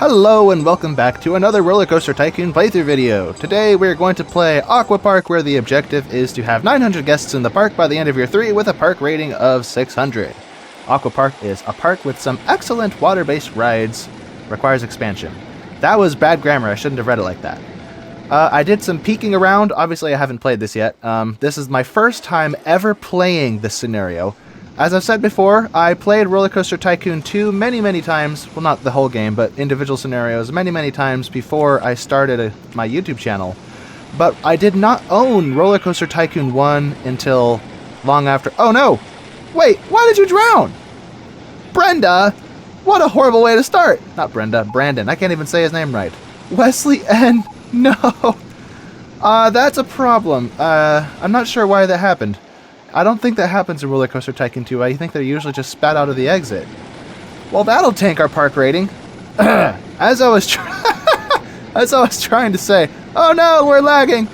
Hello and welcome back to another RollerCoaster Tycoon playthrough video. Today we're going to play Aqua Park, where the objective is to have 900 guests in the park by the end of year 3 with a park rating of 600. Aqua Park is a park with some excellent water-based rides. Requires expansion. That was bad grammar, I shouldn't have read it like that. I did some peeking around. Obviously I haven't played this yet. This is my first time ever playing this scenario. As I've said before, I played RollerCoaster Tycoon 2 many times, well not the whole game, but individual scenarios many times before I started my YouTube channel. But I did not own RollerCoaster Tycoon 1 until long after. Oh no! Wait, why did you drown? Brenda! What a horrible way to start! Not Brenda, Brandon. I can't even say his name right. Wesley N. No! That's a problem. I'm not sure why that happened. I don't think that happens in RollerCoaster Tycoon 2. I think they're usually just spat out of the exit. Well, that'll tank our park rating. As I was trying to say, oh no, we're lagging.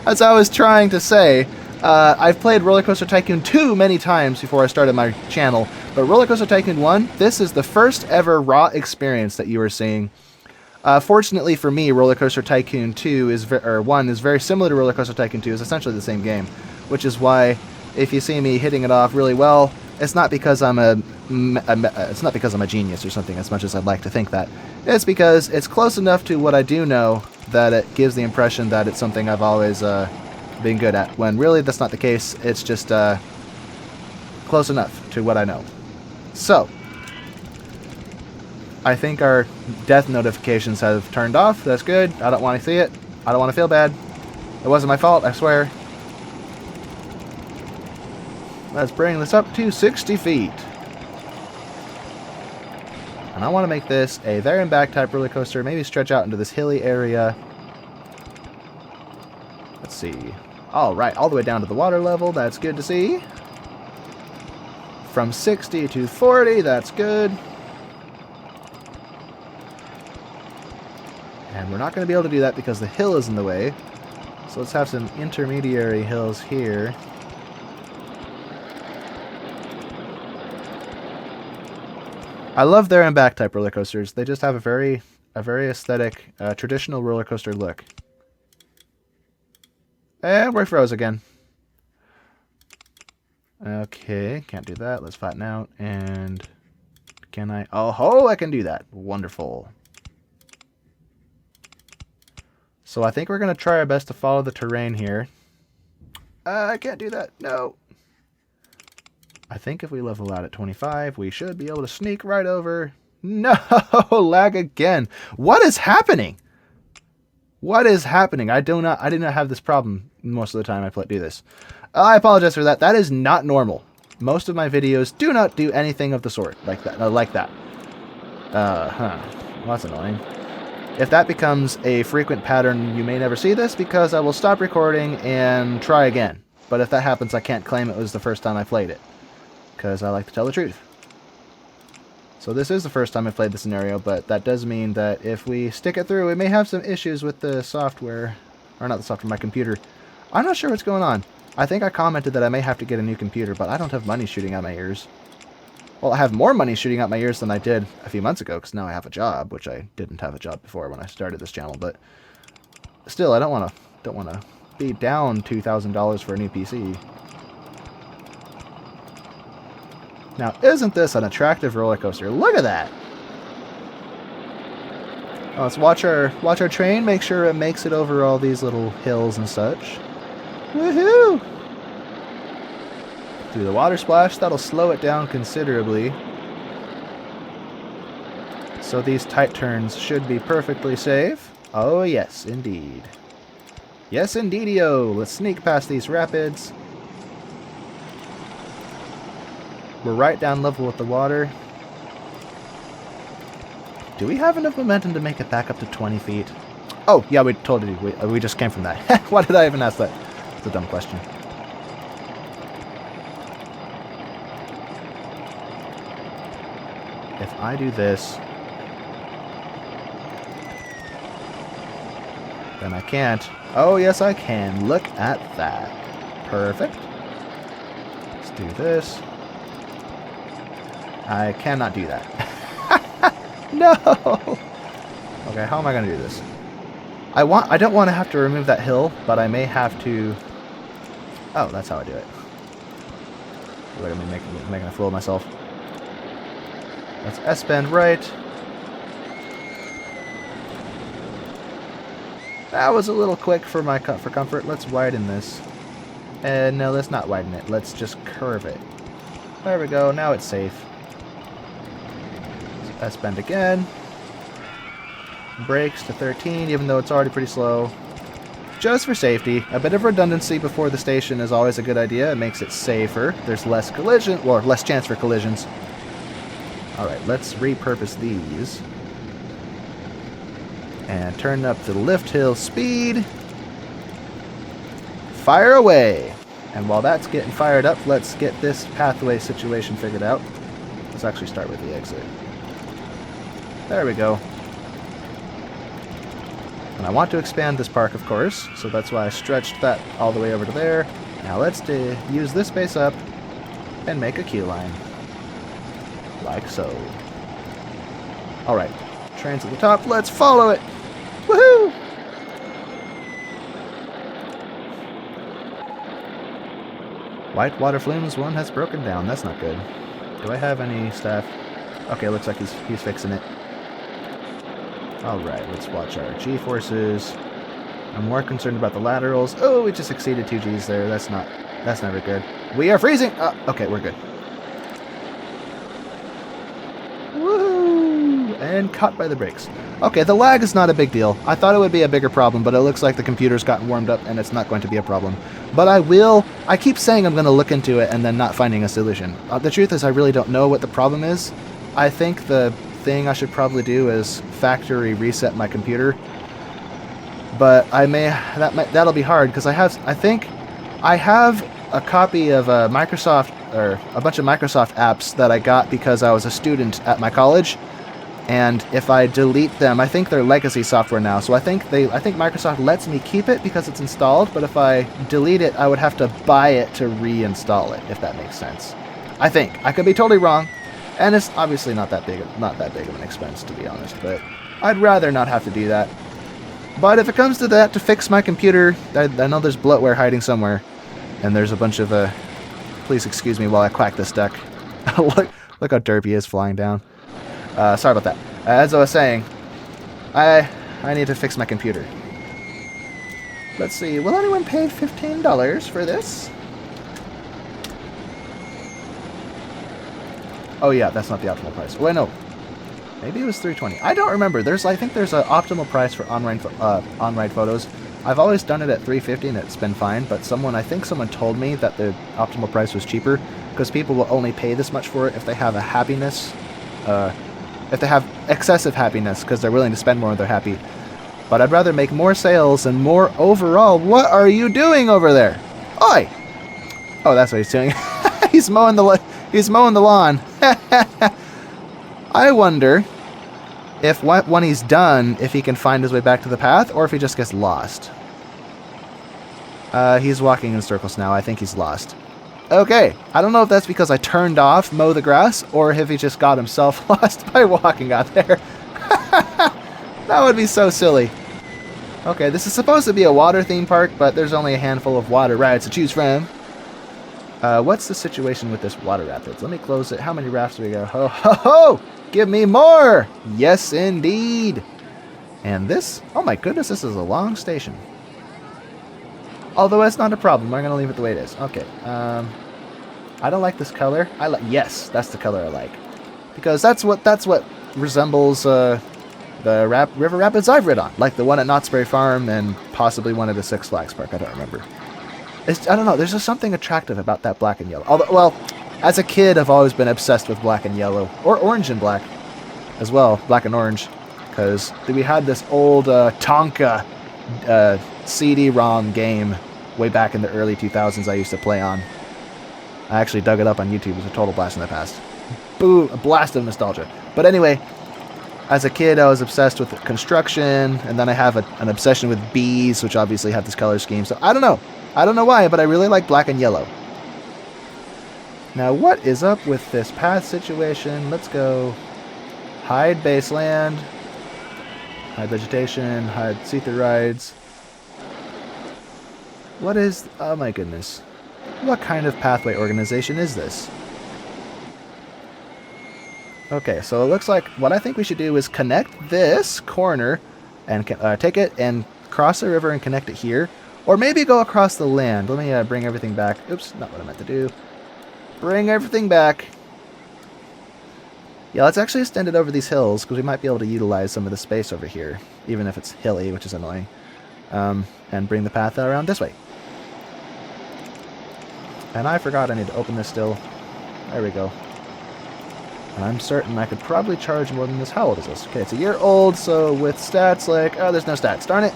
As I was trying to say, I've played RollerCoaster Tycoon 2 many times before I started my channel, but RollerCoaster Tycoon 1, this is the first ever raw experience that you are seeing. Fortunately for me, RollerCoaster Tycoon 1 is very similar to RollerCoaster Tycoon 2. It's essentially the same game, which is why if you see me hitting it off really well, it's not because I'm a genius or something, as much as I'd like to think that. It's because it's close enough to what I do know that it gives the impression that it's something I've always been good at, when really that's not the case. It's just close enough to what I know. So, I think our death notifications have turned off. That's good. I don't want to see it. I don't want to feel bad. It wasn't my fault, I swear. Let's bring this up to 60 feet. And I want to make this a there and back type roller coaster. Maybe stretch out into this hilly area. Let's see. Alright, all the way down to the water level. That's good to see. From 60 to 40. That's good. And we're not going to be able to do that because the hill is in the way. So let's have some intermediary hills here. I love there and back type roller coasters. They just have a very aesthetic, traditional roller coaster look. And we froze again. Okay, can't do that. Let's flatten out. And can I? Oh, I can do that. Wonderful. So I think we're going to try our best to follow the terrain here. I can't do that. No. I think if we level out at 25, we should be able to sneak right over. No! Lag again. What is happening? What is happening? I did not have this problem most of the time I do this. I apologize for that. That is not normal. Most of my videos do not do anything of the sort like that. Well, that's annoying. If that becomes a frequent pattern, you may never see this because I will stop recording and try again. But if that happens, I can't claim it was the first time I played it, because I like to tell the truth. So this is the first time I played the scenario, but that does mean that if we stick it through, we may have some issues with the software. Or not the software, my computer. I'm not sure what's going on. I think I commented that I may have to get a new computer, but I don't have money shooting out my ears. Well, I have more money shooting out my ears than I did a few months ago, because now I have a job, which I didn't have a job before when I started this channel, but still, I don't want to be down $2,000 for a new PC. Now, isn't this an attractive roller coaster? Look at that! Oh, let's watch our train, make sure it makes it over all these little hills and such. Woohoo! Do the water splash, that'll slow it down considerably. So these tight turns should be perfectly safe. Oh yes, indeed. Yes indeedio! Let's sneak past these rapids. We're right down level with the water. Do we have enough momentum to make it back up to 20 feet? Oh, yeah, we totally do. We just came from that. Why did I even ask that? It's a dumb question. If I do this, then I can't. Oh, yes, I can. Look at that. Perfect. Let's do this. I cannot do that. No! Okay, how am I going to do this? I don't want to have to remove that hill, but I may have to... Oh, that's how I do it. Look at me making a fool of myself. Let's S-bend right. That was a little quick for my for comfort. Let's widen this. And no, let's not widen it. Let's just curve it. There we go. Now it's safe. S-bend again. Brakes to 13, even though it's already pretty slow. Just for safety. A bit of redundancy before the station is always a good idea. It makes it safer. There's less collision, or less chance for collisions. Alright, let's repurpose these. And turn up the lift hill speed. Fire away! And while that's getting fired up, let's get this pathway situation figured out. Let's actually start with the exit. There we go. And I want to expand this park, of course, so that's why I stretched that all the way over to there. Now let's use this space up and make a queue line. Like so. Alright, train's at the top, let's follow it! Woohoo! White water flumes, one has broken down, that's not good. Do I have any staff? Okay, looks like he's fixing it. Alright, let's watch our G-forces. I'm more concerned about the laterals. Oh, we just exceeded 2 Gs there. That's never good. We are freezing! Okay, we're good. Woo! And caught by the brakes. Okay, the lag is not a big deal. I thought it would be a bigger problem, but it looks like the computer's gotten warmed up and it's not going to be a problem. But I keep saying I'm going to look into it and then not finding a solution. The truth is I really don't know what the problem is. I think the thing I should probably do is factory reset my computer, but that'll be hard because I think I have a copy of a bunch of Microsoft apps that I got because I was a student at my college, and if I delete them, I think they're legacy software now, so I think Microsoft lets me keep it because it's installed, but if I delete it I would have to buy it to reinstall it, if that makes sense. I think. I could be totally wrong. And it's obviously not that big of an expense, to be honest, but I'd rather not have to do that. But if it comes to that, to fix my computer, I know there's bloatware hiding somewhere, and there's a bunch of, please excuse me while I quack this duck. look how derpy is flying down. Sorry about that. As I was saying, I need to fix my computer. Let's see, will anyone pay $15 for this? Oh yeah, that's not the optimal price. Oh, wait, no. Maybe it was $320. I don't remember. I think there's an optimal price for on-ride photos. I've always done it at $350 and it's been fine, but I think someone told me that the optimal price was cheaper because people will only pay this much for it if they have a happiness, if they have excessive happiness because they're willing to spend more when they're happy. But I'd rather make more sales and more overall. What are you doing over there? Oi! Oh, that's what he's doing. He's mowing the lawn. I wonder if when he's done, if he can find his way back to the path, or if he just gets lost. He's walking in circles now. I think he's lost. Okay. I don't know if that's because I turned off mow the grass, or if he just got himself lost by walking out there. That would be so silly. Okay, this is supposed to be a water theme park, but there's only a handful of water rides to choose from. What's the situation with this water rapids? Let me close it. How many rafts do we go? Ho, ho, ho! Give me more! Yes, indeed! And this? Oh my goodness, this is a long station. Although that's not a problem. I'm going to leave it the way it is. Okay. I don't like this color. Yes, that's the color I like. Because that's what resembles the river rapids I've rid on. Like the one at Knott's Berry Farm and possibly one at a Six Flags park. I don't remember. I don't know, there's just something attractive about that black and yellow. Although, well, as a kid, I've always been obsessed with black and yellow. Or orange and black as well, black and orange. Because we had this old Tonka CD-ROM game way back in the early 2000s I used to play on. I actually dug it up on YouTube. It was a total blast in the past. Boo, a blast of nostalgia. But anyway, as a kid, I was obsessed with construction, and then I have an obsession with bees, which obviously have this color scheme. So I don't know. I don't know why, but I really like black and yellow. Now, what is up with this path situation? Let's go hide baseland. Hide vegetation, hide see-through rides. What is... Oh my goodness. What kind of pathway organization is this? Okay, so it looks like what I think we should do is connect this corner and take it and cross the river and connect it here. Or maybe go across the land. Let me bring everything back. Oops, not what I meant to do. Bring everything back. Yeah, let's actually extend it over these hills, because we might be able to utilize some of the space over here, even if it's hilly, which is annoying. And bring the path around this way. And I forgot I need to open this still. There we go. And I'm certain I could probably charge more than this. How old is this? Okay, it's a year old, so with stats like... Oh, there's no stats. Darn it.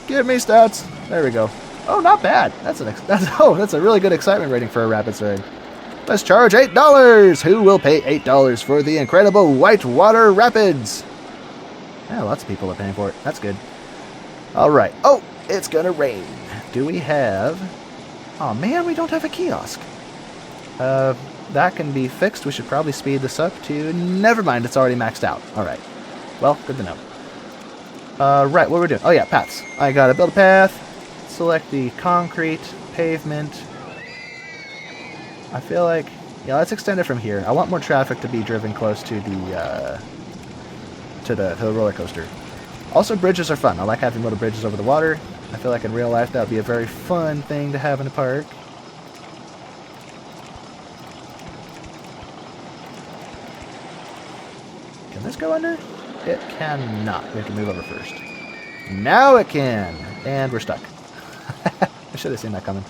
Give me stats. There we go. Oh, not bad. That's a really good excitement rating for a rapids ride. Let's charge $8! Who will pay $8 for the incredible whitewater rapids? Yeah, lots of people are paying for it. That's good. Alright. Oh, it's gonna rain. Do we have... Oh man, we don't have a kiosk. That can be fixed. We should probably speed this up to... Never mind, it's already maxed out. Alright. Well, good to know. Right, what we're doing. Oh yeah, paths. I gotta build a path. Select the concrete, pavement... I feel like, yeah, let's extend it from here. I want more traffic to be driven close to the roller coaster. Also, bridges are fun. I like having little bridges over the water. I feel like in real life that would be a very fun thing to have in a park. Can this go under? It cannot. We have to move over first. Now it can! And we're stuck. I should have seen that coming.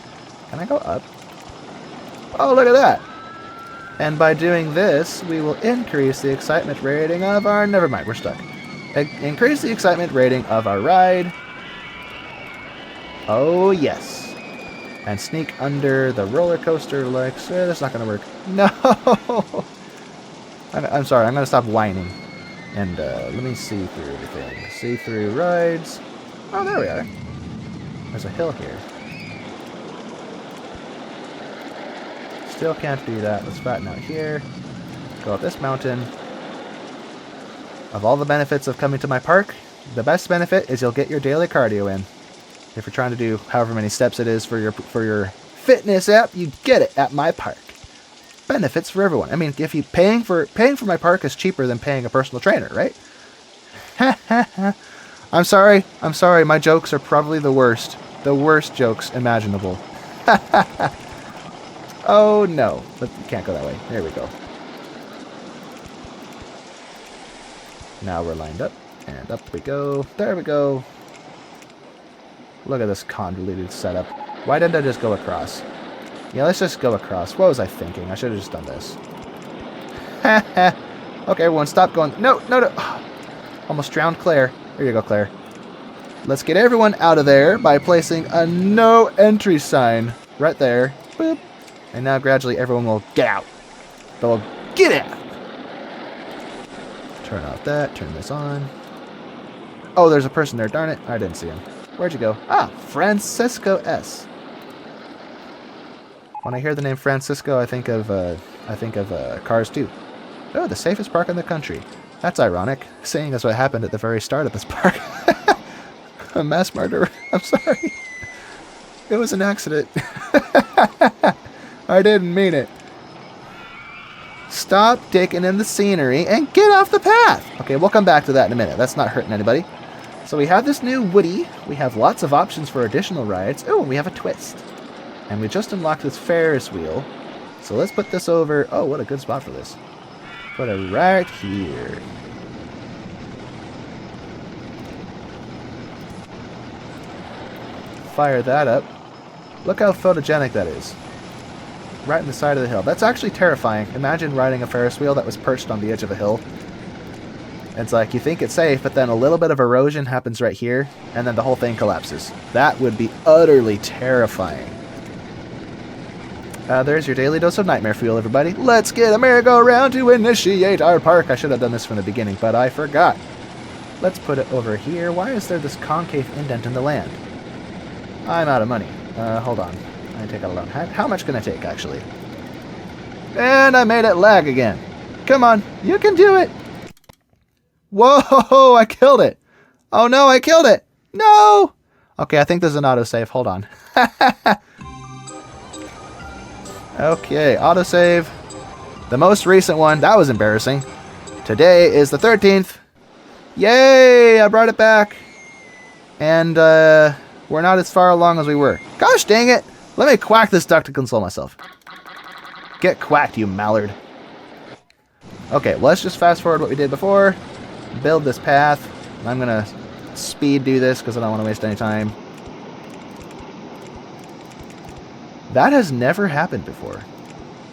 Can I go up? Oh, look at that! And by doing this, we will increase the excitement rating of our... Never mind, we're stuck. Increase the excitement rating of our ride. Oh, yes. And sneak under the roller coaster like... that's not going to work. No! I'm sorry, I'm going to stop whining. And let me see through everything. See through rides. Oh, there we are. There's a hill here. Still can't do that. Let's flatten out here. Go up this mountain. Of all the benefits of coming to my park, the best benefit is you'll get your daily cardio in. If you're trying to do however many steps it is for your fitness app, you get it at my park. Benefits for everyone. I mean, if you paying for my park is cheaper than paying a personal trainer, right? I'm sorry. My jokes are probably the worst jokes imaginable. Oh no, but you can't go that way. There we go. Now we're lined up, and up we go. There we go. Look at this convoluted setup. Why didn't I just go across? Yeah, let's just go across. What was I thinking? I should have just done this. Okay, everyone, stop going. No. Almost drowned Claire. There you go, Claire. Let's get everyone out of there by placing a no entry sign right there. Boop. And now gradually everyone will get out. They'll get out. Turn off that. Turn this on. Oh, there's a person there. Darn it. I didn't see him. Where'd you go? Ah, Francisco S. When I hear the name Francisco, I think of Cars 2. Oh, the safest park in the country. That's ironic, seeing as what happened at the very start of this park. A mass murderer. I'm sorry. It was an accident. I didn't mean it. Stop taking in the scenery and get off the path. Okay, we'll come back to that in a minute. That's not hurting anybody. So we have this new Woody. We have lots of options for additional rides. Oh, and we have a twist. And we just unlocked this Ferris wheel. So let's put this over. Oh, what a good spot for this. Put it right here. Fire that up. Look how photogenic that is. Right in the side of the hill. That's actually terrifying. Imagine riding a Ferris wheel that was perched on the edge of a hill. It's like, you think it's safe, but then a little bit of erosion happens right here, and then the whole thing collapses. That would be utterly terrifying. There's your daily dose of nightmare fuel, everybody. Let's get a merry-go-round to initiate our park. I should have done this from the beginning, but I forgot. Let's put it over here. Why is there this concave indent in the land? I'm out of money. Hold on. I take out a loan. How much can I take, actually? And I made it lag again. Come on, you can do it. Whoa, I killed it. Oh no, I killed it! No! Okay, I think there's an autosave. Hold on. Okay, autosave. The most recent one. That was embarrassing. Today is the 13th. Yay! I brought it back. And we're not as far along as we were. Gosh dang it! Let me quack this duck to console myself. Get quacked, you mallard. Okay, let's just fast forward what we did before. Build this path. I'm going to speed do this because I don't want to waste any time. That has never happened before.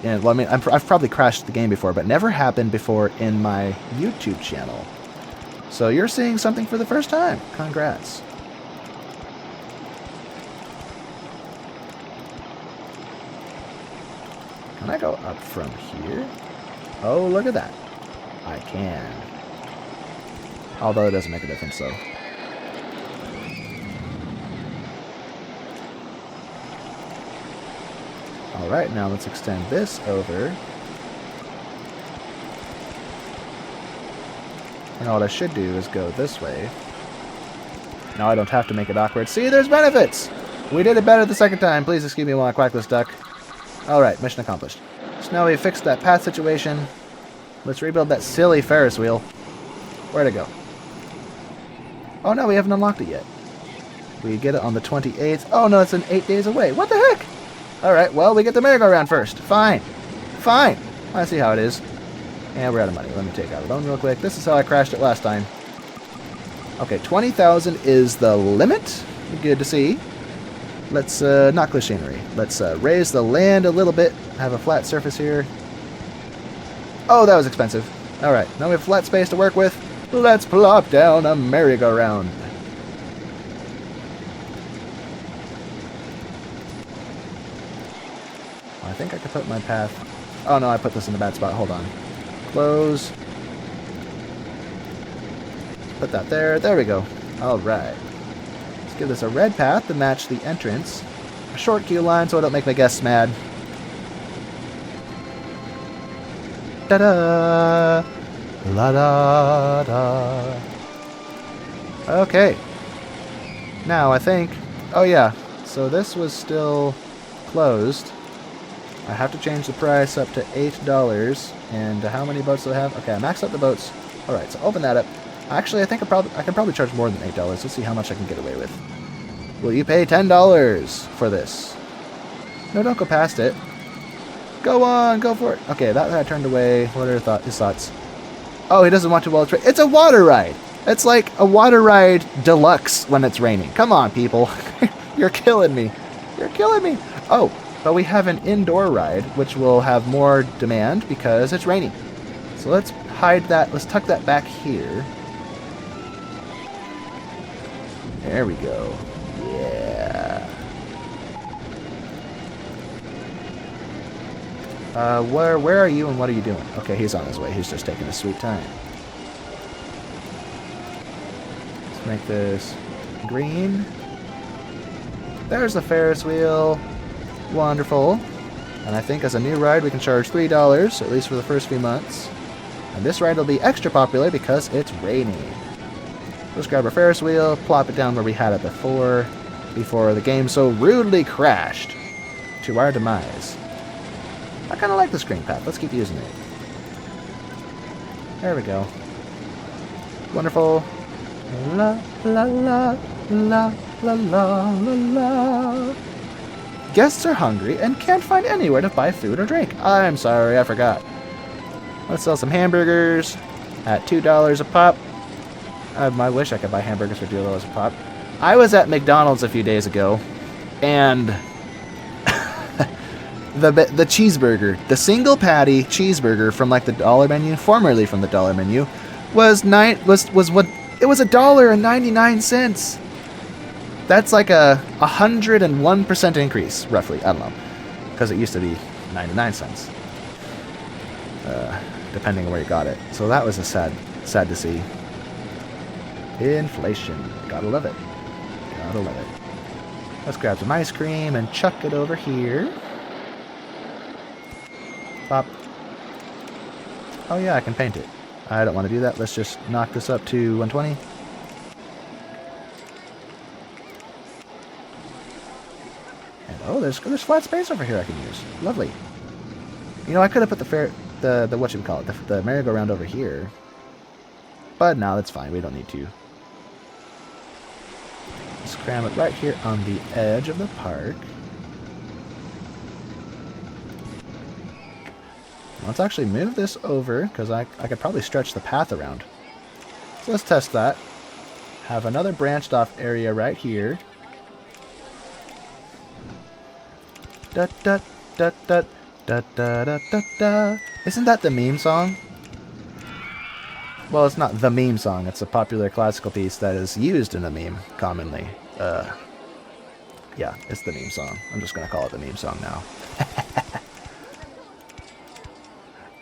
And, well, I mean, I've probably crashed the game before, but never happened before in my YouTube channel. So you're seeing something for the first time. Congrats. Can I go up from here? Oh, look at that. I can. Although it doesn't make a difference, though. Alright, now let's extend this over. Now what I should do is go this way. Now I don't have to make it awkward. See, there's benefits! We did it better the second time. Please excuse me while I quack this duck. Alright, mission accomplished. So now we fixed that path situation. Let's rebuild that silly Ferris wheel. Where'd it go? Oh no, we haven't unlocked it yet. We get it on the 28th. Oh no, it's in 8 days away. What the heck? Alright, well, we get the merry-go-round first. Fine. Fine. I see how it is. And we're out of money. Let me take out a loan real quick. This is how I crashed it last time. Okay, 20,000 is the limit. Good to see. Let's, not machinery. Let's raise the land a little bit. Have a flat surface here. Oh, that was expensive. Alright, now we have flat space to work with. Let's plop down a merry-go-round. I think I could put my path... Oh no, I put this in the bad spot. Hold on. Close. Put that there. There we go. Alright. Let's give this a red path to match the entrance. A short queue line so I don't make my guests mad. Ta-da! La-da-da. Okay. Now, I think... Oh yeah. So this was still closed. I have to change the price up to $8. And how many boats do I have? Okay, I maxed out the boats. Alright, so open that up. Actually, I think I can probably charge more than $8. Let's see how much I can get away with. Will you pay $10 for this? No, don't go past it. Go on, go for it. Okay, that I turned away. What are his thoughts? Oh, he doesn't want to well trade. It's a water ride. It's like a water ride deluxe when it's raining. Come on, people. You're killing me. You're killing me. Oh, but we have an indoor ride, which will have more demand because it's raining. So let's hide that. Let's tuck that back here. There we go. Yeah. Where are you and what are you doing? Okay, he's on his way. He's just taking a sweet time. Let's make this green. There's the Ferris wheel. Wonderful. And I think as a new ride we can charge $3, at least for the first few months. And this ride will be extra popular because it's raining. Let's grab our Ferris wheel, plop it down where we had it before the game so rudely crashed to our demise. I kind of like this green path. Let's keep using it. There we go. Wonderful. La la la la la la la la. Guests are hungry and can't find anywhere to buy food or drink. I'm sorry, I forgot. Let's sell some hamburgers at $2 a pop. I wish I could buy hamburgers for $2 a pop. I was at McDonald's a few days ago, and the cheeseburger, the single patty cheeseburger from like the dollar menu, formerly from the dollar menu, was $1.99. That's like a 101% increase, roughly. I don't know, because it used to be 99 cents, depending on where you got it. So that was a sad to see. Inflation, gotta love it. Gotta love it. Let's grab some ice cream and chuck it over here. Pop. Oh yeah, I can paint it. I don't want to do that. Let's just knock this up to 120. Oh, there's flat space over here I can use. Lovely. You know, I could have put the what should we call it? The merry-go-round over here. But no, that's fine. We don't need to. Let's cram it right here on the edge of the park. Let's actually move this over, because I could probably stretch the path around. So let's test that. Have another branched off area right here. Da da da da da da da da da. Isn't that the meme song? Well, it's not the meme song. It's a popular classical piece that is used in a meme commonly. Yeah, it's the meme song. I'm just gonna call it the meme song now.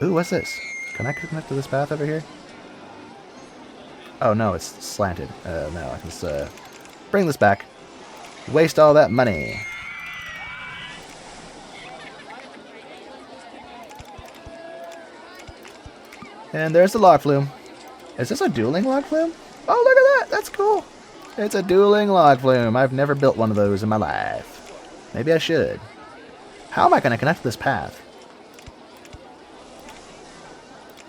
Ooh, what's this? Can I connect to this path over here? Oh no, it's slanted. No, I can just bring this back. Waste all that money. And there's the log flume. Is this a dueling log flume? Oh, look at that! That's cool! It's a dueling log flume. I've never built one of those in my life. Maybe I should. How am I going to connect to this path?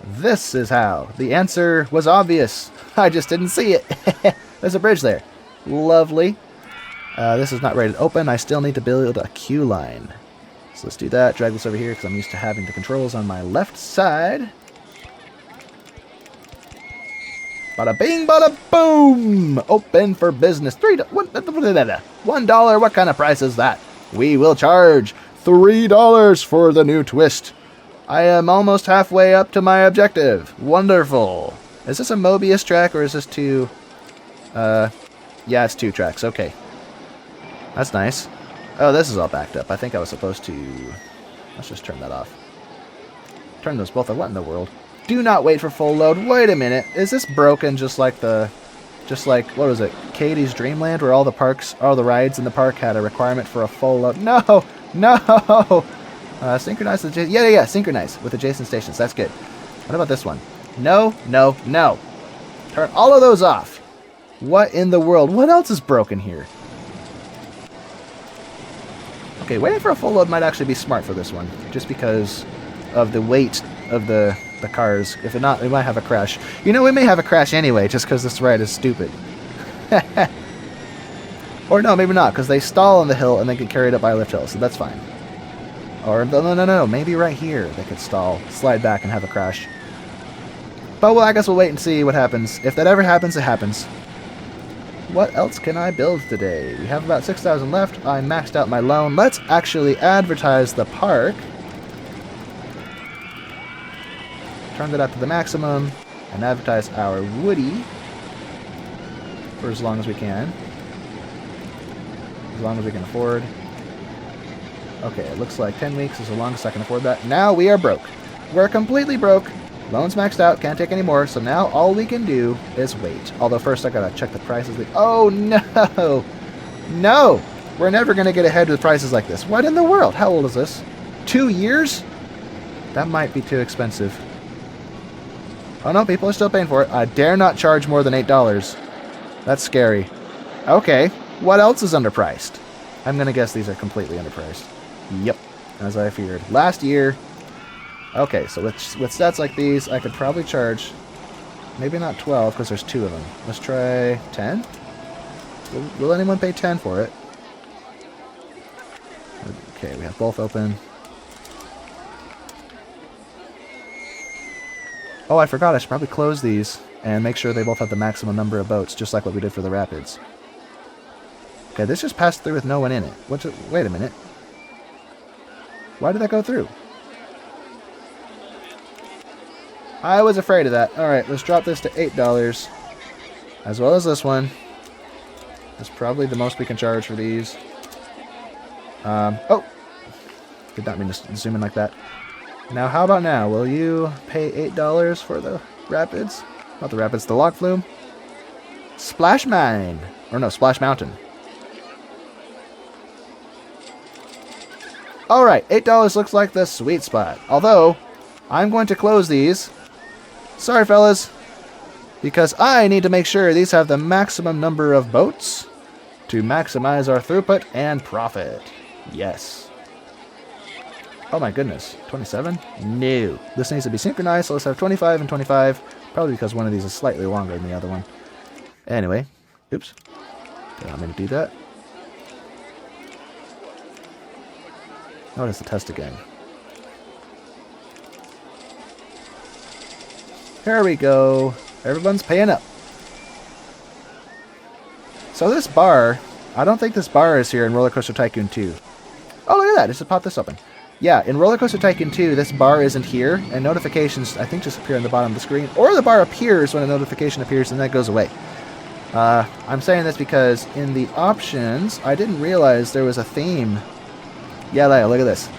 This is how. The answer was obvious. I just didn't see it. There's a bridge there. Lovely. This is not rated open. I still need to build a queue line. So let's do that. Drag this over here because I'm used to having the controls on my left side. Bada bing, bada boom! Open for business. $1. What kind of price is that? We will charge $3 for the new twist. I am almost halfway up to my objective. Wonderful. Is this a Mobius track or is this two? Yeah, it's 2 tracks. Okay. That's nice. Oh, this is all backed up. I think I was supposed to... Let's just turn that off. Turn those both off. What in the world? Do not wait for full load. Wait a minute. Is this broken just like what was it? Katie's Dreamland, where all the rides in the park had a requirement for a full load? No! No! Synchronize with yeah, synchronize with adjacent stations. That's good. What about this one? No, no, no. Turn all of those off. What in the world? What else is broken here? Okay, waiting for a full load might actually be smart for this one, just because of the weight of the cars. If not, we might have a crash. You know, we may have a crash anyway, just because this ride is stupid. Or no, maybe not, because they stall on the hill and they get carried up by a lift hill, so that's fine. Or, no, maybe right here they could stall, slide back, and have a crash. But, well, I guess we'll wait and see what happens. If that ever happens, it happens. What else can I build today? We have about 6,000 left. I maxed out my loan. Let's actually advertise the park. Turn that up to the maximum, and advertise our Woody for as long as we can. As long as we can afford. Okay, it looks like 10 weeks is the longest I can afford that. Now we are broke. We're completely broke. Loan's maxed out, can't take any more, so now all we can do is wait. Although first I gotta check the prices. Oh no! No! We're never gonna get ahead with prices like this. What in the world? How old is this? 2 years? That might be too expensive. Oh no, people are still paying for it. I dare not charge more than $8. That's scary. Okay, what else is underpriced? I'm gonna guess these are completely underpriced. Yep, as I feared. Last year... Okay, so with stats like these, I could probably charge... Maybe not 12, because there's 2 of them. Let's try 10? Will anyone pay 10 for it? Okay, we have both open. Oh, I forgot. I should probably close these and make sure they both have the maximum number of boats, just like what we did for the rapids. Okay, this just passed through with no one in it. Wait a minute. Why did that go through? I was afraid of that. Alright, let's drop this to $8. As well as this one. That's probably the most we can charge for these. Oh! Did not mean to zoom in like that. Now, how about now? Will you pay $8 for the rapids? Not the rapids, the log flume. Splash Mine! Or no, Splash Mountain. Alright, $8 looks like the sweet spot. Although, I'm going to close these. Sorry, fellas. Because I need to make sure these have the maximum number of boats to maximize our throughput and profit. Yes. Oh my goodness. 27? No. This needs to be synchronized, so let's have 25 and 25. Probably because one of these is slightly longer than the other one. Anyway. Oops. Didn't want me to do that. Notice the test again. Here we go. Everyone's paying up. So this bar, I don't think this bar is here in RollerCoaster Tycoon 2. Oh, look at that. Just popped this open. Yeah, in RollerCoaster Tycoon 2, this bar isn't here, and notifications, I think, just appear on the bottom of the screen. Or the bar appears when a notification appears, and then it goes away. I'm saying this because in the options, I didn't realize there was a theme. Yeah, look at this.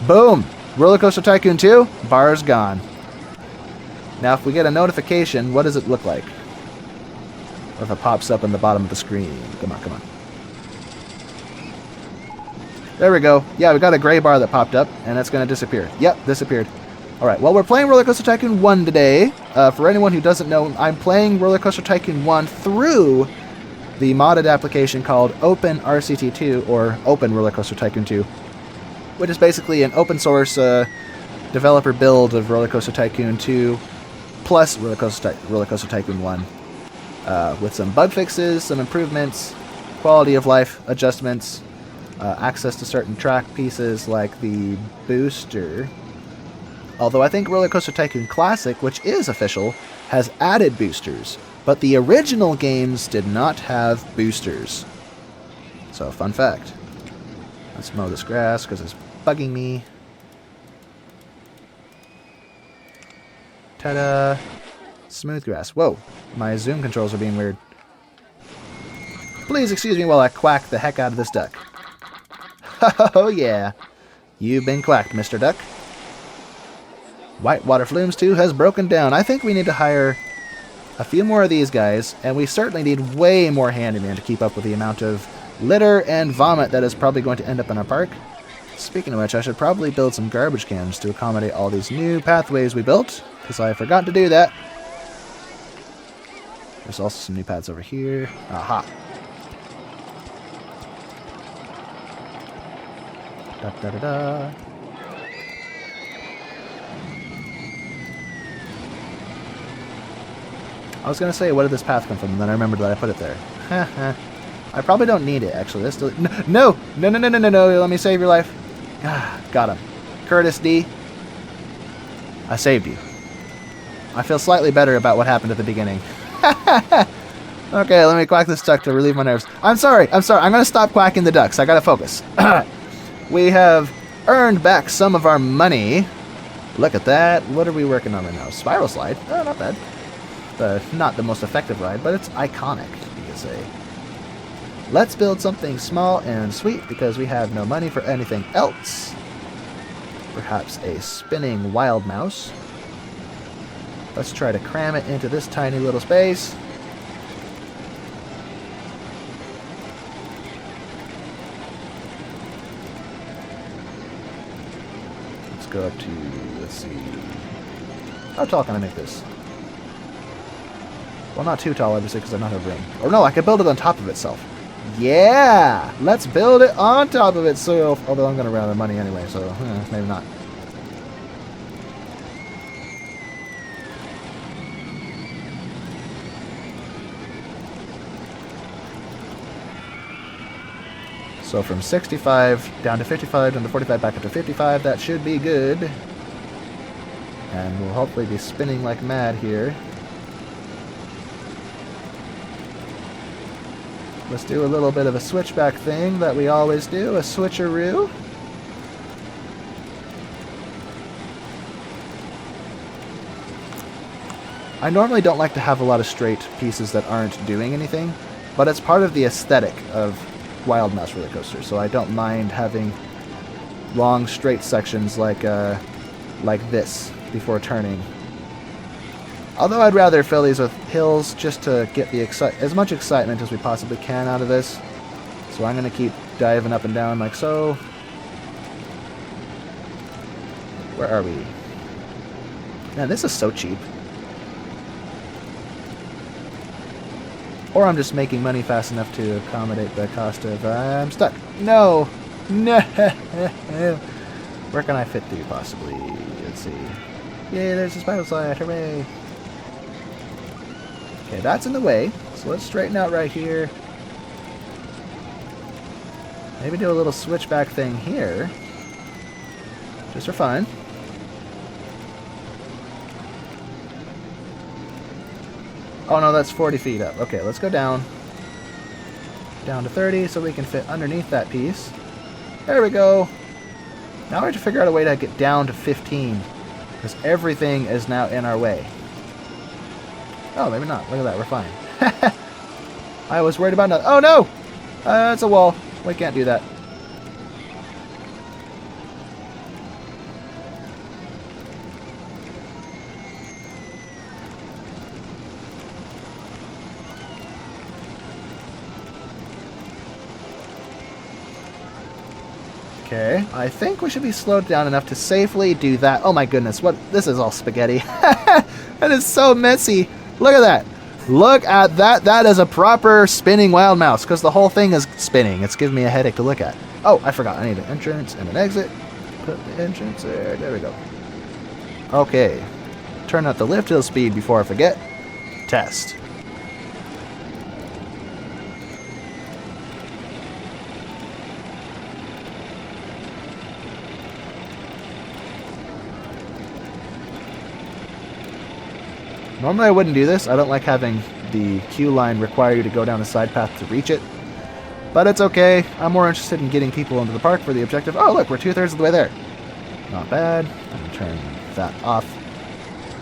Boom! RollerCoaster Tycoon 2, bar's gone. Now, if we get a notification, what does it look like? Or if it pops up on the bottom of the screen. Come on, come on. There we go. Yeah, we got a gray bar that popped up, and it's going to disappear. Yep, disappeared. Alright, well, we're playing RollerCoaster Tycoon 1 today. For anyone who doesn't know, I'm playing RollerCoaster Tycoon 1 through the modded application called OpenRCT2, or Open RollerCoaster Tycoon 2, which is basically an open source developer build of RollerCoaster Tycoon 2 plus RollerCoaster Tycoon 1. With some bug fixes, some improvements, quality of life adjustments, access to certain track pieces like the booster. Although I think RollerCoaster Tycoon Classic, which is official, has added boosters, but the original games did not have boosters. So, fun fact. Let's mow this grass because it's bugging me. Ta-da! Smooth grass. Whoa, my zoom controls are being weird. Please excuse me while I quack the heck out of this duck. Oh yeah, you've been quacked, Mr. Duck. Whitewater Flumes 2 has broken down. I think we need to hire a few more of these guys, and we certainly need way more handyman to keep up with the amount of litter and vomit that is probably going to end up in our park. Speaking of which, I should probably build some garbage cans to accommodate all these new pathways we built, because I forgot to do that. There's also some new paths over here. Aha. Da da da da. I was going to say, where did this path come from? And then I remembered that I put it there. I probably don't need it, actually. Let's do it. No! No, no, no, no, no, no. Let me save your life. Got him. Curtis D. I saved you. I feel slightly better about what happened at the beginning. Okay, let me quack this duck to relieve my nerves. I'm sorry. I'm going to stop quacking the ducks. I got to focus. We have earned back some of our money. Look at that. What are we working on right now? Spiral slide. Oh, not bad. Not the most effective ride, but it's iconic, you could say. Let's build something small and sweet because we have no money for anything else. Perhaps a spinning wild mouse. Let's try to cram it into this tiny little space. Let's go up to, let's see. How tall can I make this? Well, not too tall, obviously, because I don't have room. Or no, I could build it on top of itself. Yeah! Let's build it on top of itself. Although I'm going to run out of money anyway, so maybe not. So from 65 down to 55, down to 45, back up to 55. That should be good. And we'll hopefully be spinning like mad here. Let's do a little bit of a switchback thing that we always do, a switcheroo. I normally don't like to have a lot of straight pieces that aren't doing anything, but it's part of the aesthetic of Wild Mouse roller coaster, so I don't mind having long straight sections like this before turning. Although I'd rather fill these with hills just to get the as much excitement as we possibly can out of this. So I'm going to keep diving up and down like so. Where are we? Man, this is so cheap. Or I'm just making money fast enough to accommodate the cost of... I'm stuck. No! No. Where can I fit through, possibly? Let's see. Yay, there's a spiral slide. Hooray. Okay, that's in the way. So let's straighten out right here. Maybe do a little switchback thing here. Just for fun. Oh no, that's 40 feet up. Okay, let's go down. Down to 30 so we can fit underneath that piece. There we go. Now we have to figure out a way to get down to 15. Because everything is now in our way. Oh, maybe not. Look at that. We're fine. I was worried about nothing. Oh no! It's a wall. We can't do that. Okay, I think we should be slowed down enough to safely do that. Oh my goodness, what? This is all spaghetti. That is so messy. Look at that. Look at that. That is a proper spinning wild mouse because the whole thing is spinning. It's giving me a headache to look at. Oh, I forgot. I need an entrance and an exit. Put the entrance there. There we go. Okay. Turn up the lift hill speed before I forget. Test. Normally I wouldn't do this. I don't like having the queue line require you to go down a side path to reach it. But it's okay. I'm more interested in getting people into the park for the objective. Oh, look, we're 2/3 of the way there. Not bad. I'm going to turn that off.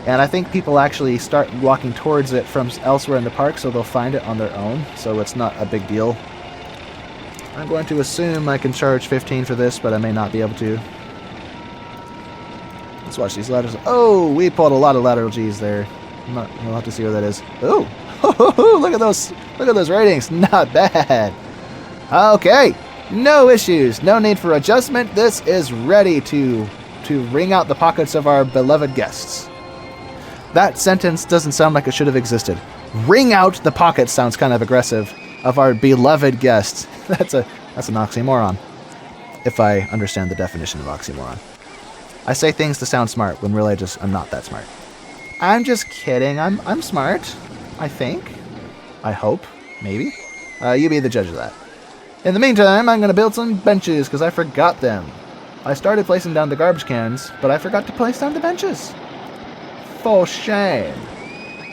And I think people actually start walking towards it from elsewhere in the park, so they'll find it on their own. So it's not a big deal. I'm going to assume I can charge 15 for this, but I may not be able to. Let's watch these ladders. Oh, we pulled a lot of lateral G's there. We'll have to see what that is. Oh, look at those ratings. Not bad. Okay, no issues, no need for adjustment. This is ready to wring out the pockets of our beloved guests. That sentence doesn't sound like it should have existed. Wring out the pockets sounds kind of aggressive of our beloved guests. That's an oxymoron, if I understand the definition of oxymoron. I say things to sound smart when really I'm not that smart. I'm just kidding. I'm smart. I think. I hope. Maybe. You be the judge of that. In the meantime, I'm going to build some benches because I forgot them. I started placing down the garbage cans, but I forgot to place down the benches. For shame.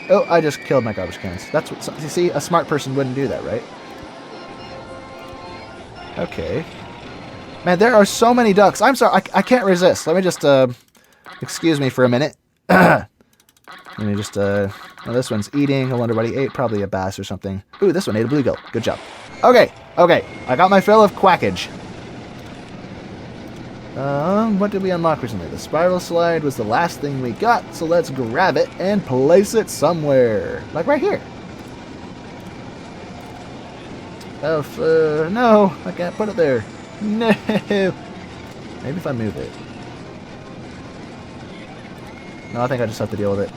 Oh, I just killed my garbage cans. That's what you see. A smart person wouldn't do that, right? Okay. Man, there are so many ducks. I'm sorry. I can't resist. Let me just excuse me for a minute. Let me just, oh, this one's eating. I wonder what he ate. Probably a bass or something. Ooh, this one ate a bluegill. Good job. Okay. I got my fill of quackage. What did we unlock recently? The spiral slide was the last thing we got, so let's grab it and place it somewhere. Like right here. Oh, no. I can't put it there. No. Maybe if I move it. No, I think I just have to deal with it.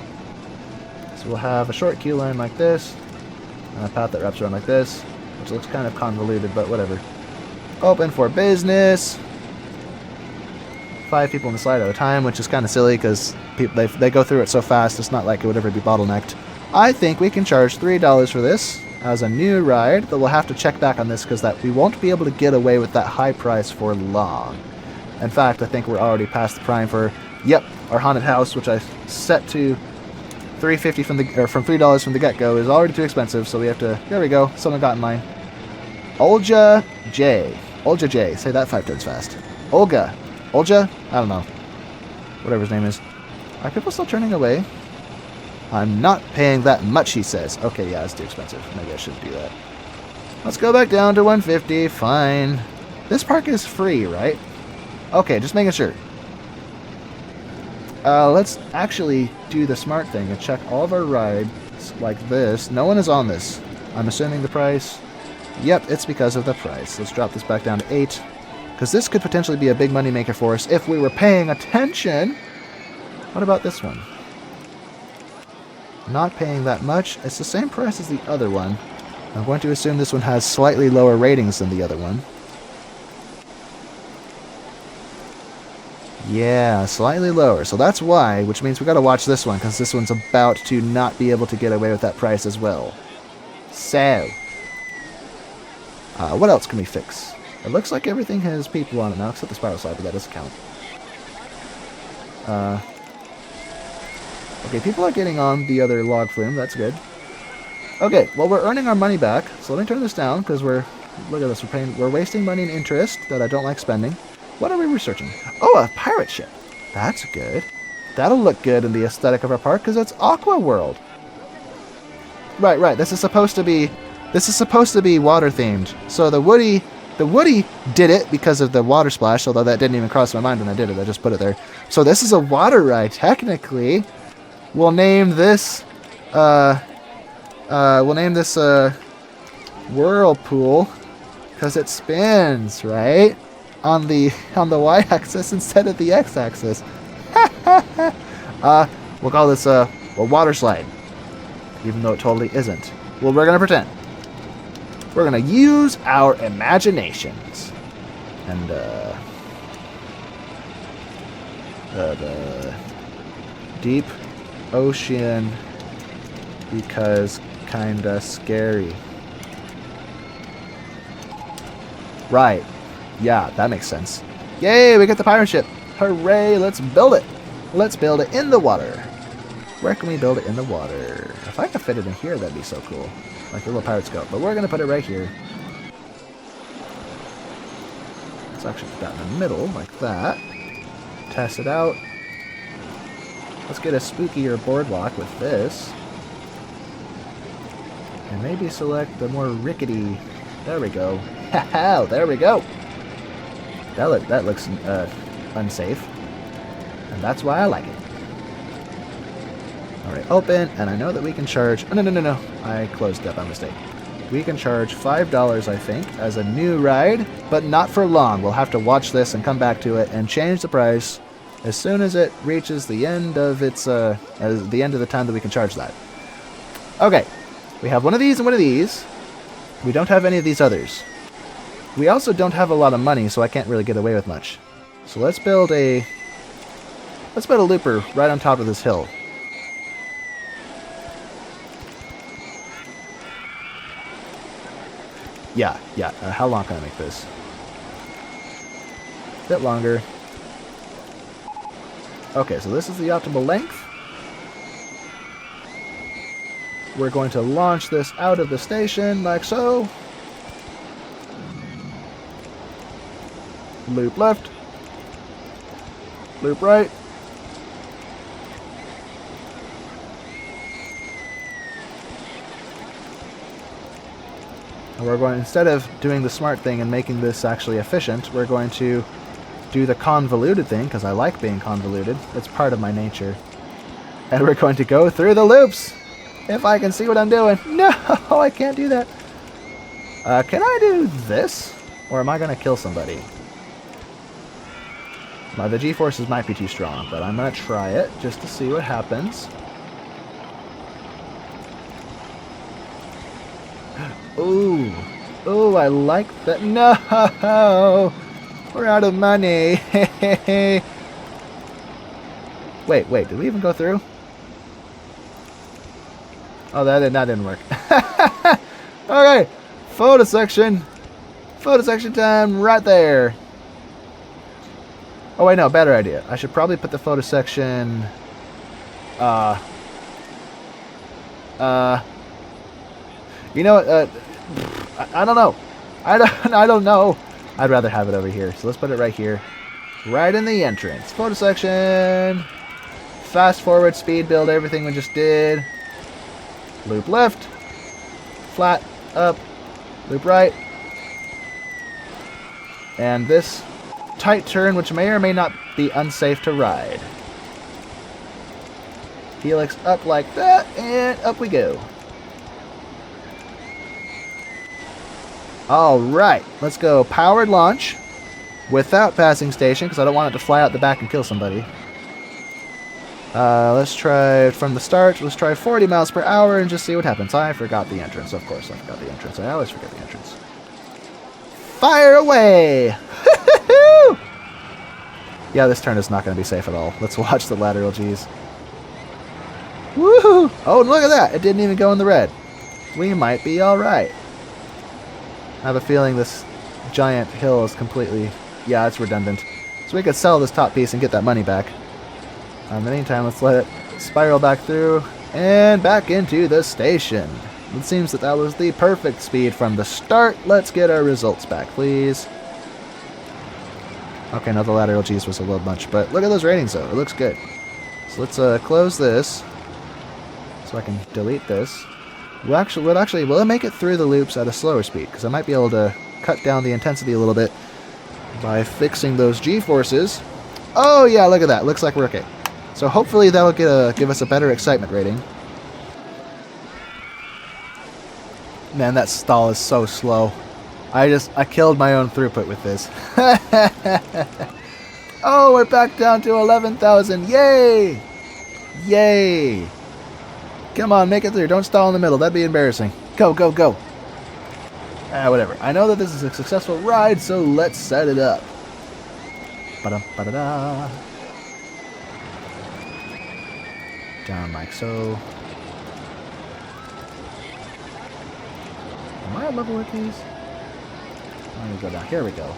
So we'll have a short queue line like this, and a path that wraps around like this, which looks kind of convoluted, but whatever. Open for business. 5 people in the slide at a time, which is kind of silly because they go through it so fast, it's not like it would ever be bottlenecked. I think we can charge $3 for this as a new ride, but we'll have to check back on this because we won't be able to get away with that high price for long. In fact, I think we're already past the prime for, yep, our haunted house, which I set to $3.50 from $3 from the get-go, is already too expensive, so we have to. There we go. Someone got in line. Olja J. Say that 5 times fast. Olga. I don't know. Whatever his name is. Are people still turning away? I'm not paying that much, he says. Okay, yeah, it's too expensive. Maybe I shouldn't do that. Let's go back down to $150. Fine. This park is free, right? Okay, just making sure. Let's actually do the smart thing and check all of our rides like this. No one is on this. I'm assuming the price. Yep, it's because of the price. Let's drop this back down to 8. Because this could potentially be a big money maker for us if we were paying attention. What about this one? Not paying that much. It's the same price as the other one. I'm going to assume this one has slightly lower ratings than the other one. Yeah, slightly lower. So that's why, which means we got to watch this one, because this one's about to not be able to get away with that price as well. So, what else can we fix? It looks like everything has people on it now, except the spiral slide, but that doesn't count. Okay, people are getting on the other log flume. That's good. Okay, well, we're earning our money back. So let me turn this down, because look at this, we're wasting money and interest that I don't like spending. What are we researching? Oh, a pirate ship. That's good. That'll look good in the aesthetic of our park, because it's Aqua World. Right. This is supposed to be water themed. So the Woody did it because of the water splash, although that didn't even cross my mind when I did it. I just put it there. So this is a water ride. Technically, we'll name this whirlpool because it spins, right? On the y-axis instead of the x-axis. We'll call this a water slide, even though it totally isn't. Well, we're gonna pretend. We're gonna use our imaginations, and the deep ocean because kinda scary. Right. Yeah, that makes sense. Yay, we get the pirate ship. Hooray, let's build it. Let's build it in the water. Where can we build it in the water? If I could fit it in here, that'd be so cool. Like the little pirate's go. But we're going to put it right here. Let's actually put that in the middle, like that. Test it out. Let's get a spookier boardwalk with this. And maybe select the more rickety... There we go. Haha, there we go. That looks unsafe. And that's why I like it. Alright, open, and I know that we can charge... Oh, no. I closed that by mistake. We can charge $5, I think, as a new ride, but not for long. We'll have to watch this and come back to it and change the price as soon as it reaches the end of its, the end of the time that we can charge that. Okay, we have one of these and one of these. We don't have any of these others. We also don't have a lot of money, so I can't really get away with much. So let's build a looper right on top of this hill. Yeah. How long can I make this? A bit longer. Okay, so this is the optimal length. We're going to launch this out of the station, like so. Loop left. Loop right. And we're going, instead of doing the smart thing and making this actually efficient, we're going to do the convoluted thing, because I like being convoluted. It's part of my nature. And we're going to go through the loops. If I can see what I'm doing. No, I can't do that. Can I do this? Or am I going to kill somebody? Now, the G-forces might be too strong, but I'm going to try it just to see what happens. Ooh, I like that. No! We're out of money. Wait, did we even go through? Oh, that didn't work. Okay, photo section. Photo section time right there. Oh wait, no, better idea. I should probably put the photo section... You know what, I don't know. I don't know. I'd rather have it over here. So let's put it right here. Right in the entrance. Photo section. Fast forward, speed build, everything we just did. Loop left. Flat, up. Loop right. And this tight turn, which may or may not be unsafe to ride. Helix up like that, and up we go. Alright, let's go powered launch without passing station, because I don't want it to fly out the back and kill somebody. Let's try from the start. Let's try 40 miles per hour and just see what happens. I forgot the entrance. Of course I forgot the entrance. I always forget the entrance. Fire away! Yeah, this turn is not going to be safe at all. Let's watch the lateral G's. Woohoo! Oh, look at that! It didn't even go in the red. We might be alright. I have a feeling this giant hill is completely... Yeah, it's redundant. So we could sell this top piece and get that money back. In the meantime, let's let it spiral back through and back into the station. It seems that that was the perfect speed from the start. Let's get our results back, please. Okay, now the lateral G's was a little much, but look at those ratings, though. It looks good. So let's close this so I can delete this. Will it make it through the loops at a slower speed? Because I might be able to cut down the intensity a little bit by fixing those G-forces. Oh, yeah, look at that. Looks like we're okay. So hopefully that'll give us a better excitement rating. Man, that stall is so slow. I killed my own throughput with this. Oh, we're back down to 11,000. Yay! Yay! Come on, make it through. Don't stall in the middle. That'd be embarrassing. Go, go, go. Whatever. I know that this is a successful ride, so let's set it up. Ba-da, ba-da-da. Down like so. Am I at level with these? Let me go down. Here we go.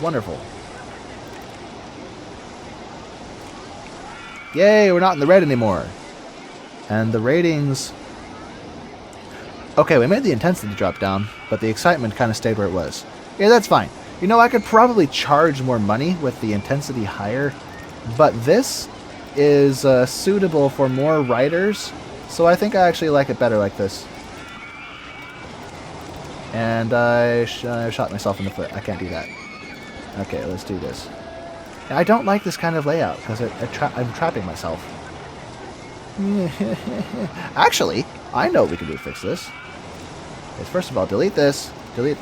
Wonderful. Yay, we're not in the red anymore. And the ratings... Okay, we made the intensity drop down, but the excitement kind of stayed where it was. Yeah, that's fine. You know, I could probably charge more money with the intensity higher, but this is suitable for more riders, so I think I actually like it better like this. And I shot myself in the foot. I can't do that. Okay, let's do this. I don't like this kind of layout because I'm trapping myself. Actually, I know what we can do to fix this. Is first of all, delete this, make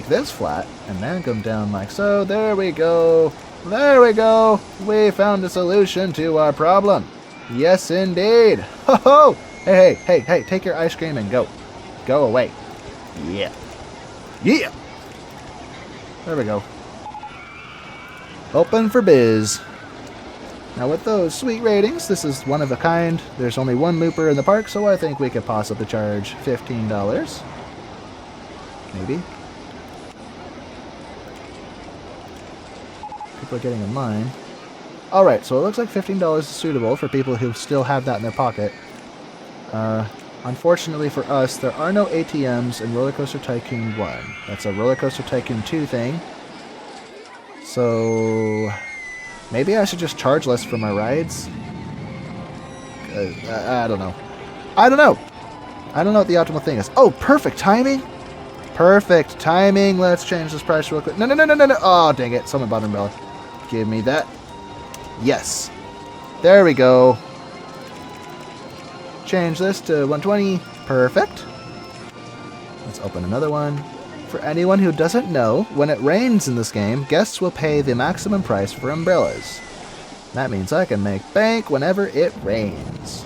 this flat, and then come down like so. There we go. There we go. We found a solution to our problem. Yes, indeed. Ho ho! Hey, hey, hey, hey! Take your ice cream and go. Go away. Yeah. Yeah. There we go. Open for biz. Now with those sweet ratings, this is one of a kind. There's only one looper in the park, so I think we could possibly charge $15. Maybe. People are getting in line. Alright, so it looks like $15 is suitable for people who still have that in their pocket. Unfortunately for us, there are no ATMs in RollerCoaster Tycoon 1. That's a RollerCoaster Tycoon 2 thing. So... maybe I should just charge less for my rides? I don't know. I don't know! I don't know what the optimal thing is. Oh, perfect timing! Perfect timing! Let's change this price real quick. No, no, no, no, no, no! Oh, dang it. Someone bought an umbrella. Give me that. Yes. There we go. Change this to 120. Perfect. Let's open another one. For anyone who doesn't know, when it rains in this game, guests will pay the maximum price for umbrellas. That means I can make bank whenever it rains.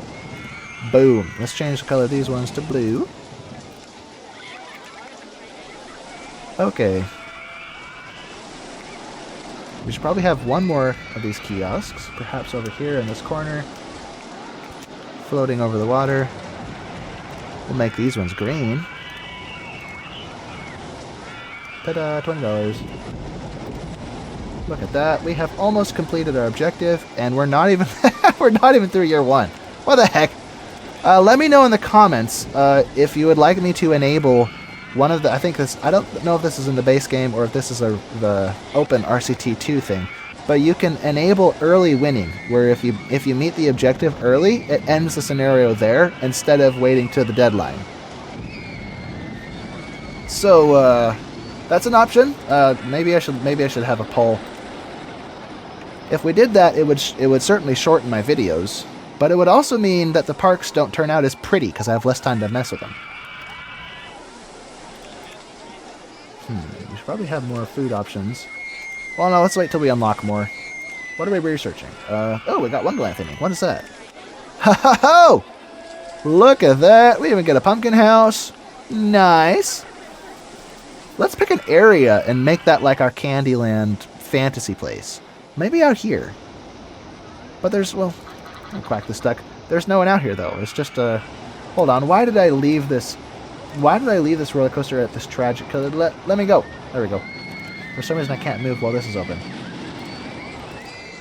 Boom. Let's change the color of these ones to blue. Okay. We should probably have one more of these kiosks, perhaps over here in this corner, floating over the water. We'll make these ones green. Ta-da, $20. Look at that. We have almost completed our objective, and we're not even we're not even through year one. What the heck? Let me know in the comments if you would like me to enable one of the... I don't know if this is in the base game or if this is the OpenRCT2 thing, but you can enable early winning, where if you meet the objective early, it ends the scenario there instead of waiting to the deadline. So that's an option. Maybe I should have a poll. If we did that, it would certainly shorten my videos, but it would also mean that the parks don't turn out as pretty because I have less time to mess with them. We should probably have more food options. Well, no, let's wait till we unlock more. What are we researching? Oh, we got Wonderland theming. What is that? Ha ha ho! Look at that! We even get a pumpkin house. Nice. Let's pick an area and make that like our Candyland fantasy place. Maybe out here. But there's, well, I'll crack this duck. There's no one out here, though. It's just a... Hold on. Why did I leave this... Why did I leave this roller coaster at this tragic... Let me go. There we go. For some reason, I can't move while this is open.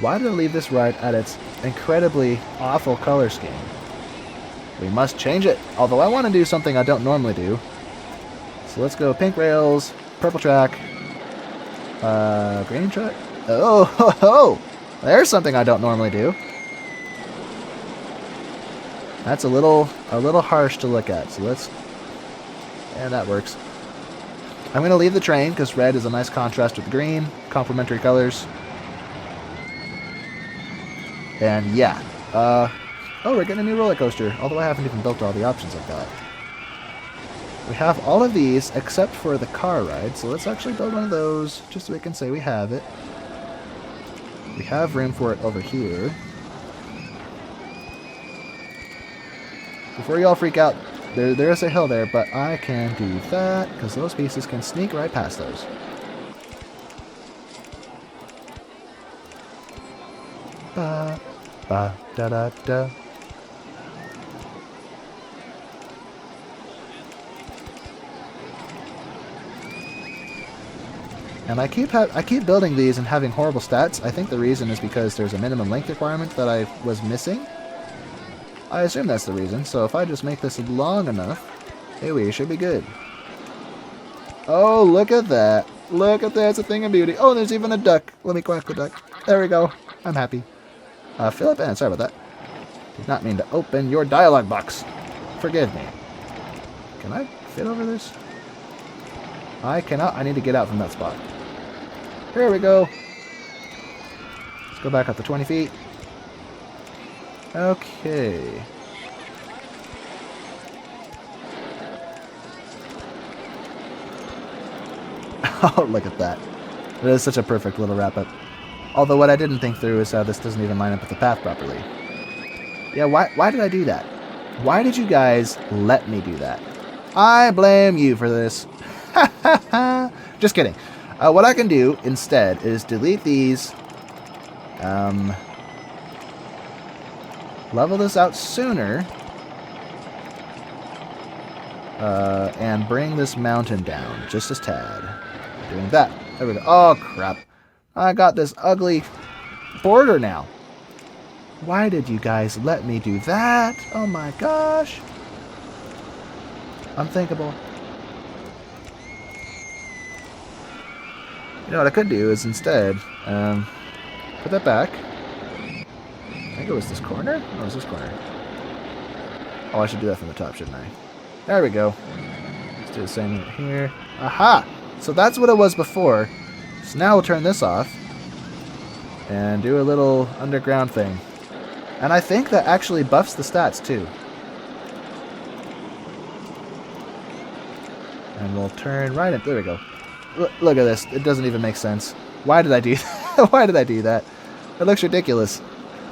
Why did I leave this ride at its incredibly awful color scheme? We must change it. Although I want to do something I don't normally do. So let's go pink rails, purple track, green track. Oh, ho, ho. There's something I don't normally do. That's a little harsh to look at. So let's, and that works. I'm gonna leave the train because red is a nice contrast with the green, complementary colors. And yeah, oh, we're getting a new roller coaster. Although I haven't even built all the options I've got. We have all of these except for the car ride, so let's actually build one of those just so we can say we have it. We have room for it over here. Before you all freak out, there is a hill there, but I can do that because those pieces can sneak right past those. Ba, ba, da, da, da. And I keep building these and having horrible stats. I think the reason is because there's a minimum length requirement that I was missing. I assume that's the reason. So if I just make this long enough, hey, we should be good. Oh, look at that. Look at that. It's a thing of beauty. Oh, there's even a duck. Let me quack the duck. There we go. I'm happy. Philip, and sorry about that. Did not mean to open your dialogue box. Forgive me. Can I fit over this? I cannot. I need to get out from that spot. Here we go. Let's go back up to 20 feet. Okay. Oh, look at that. It is such a perfect little wrap-up. Although what I didn't think through is how this doesn't even line up with the path properly. Yeah, why did I do that? Why did you guys let me do that? I blame you for this. Just kidding. What I can do instead is delete these. Level this out sooner. And bring this mountain down just a tad. Doing that. There we go. Oh, crap. I got this ugly border now. Why did you guys let me do that? Oh my gosh. Unthinkable. You know what I could do is instead, put that back. I think it was this corner? No, it was this corner. Oh, I should do that from the top, shouldn't I? There we go. Let's do the same here. Aha! So that's what it was before. So now we'll turn this off and do a little underground thing. And I think that actually buffs the stats too. And we'll turn right in. There we go. Look at this. It doesn't even make sense. Why did I do that? Why did I do that? It looks ridiculous.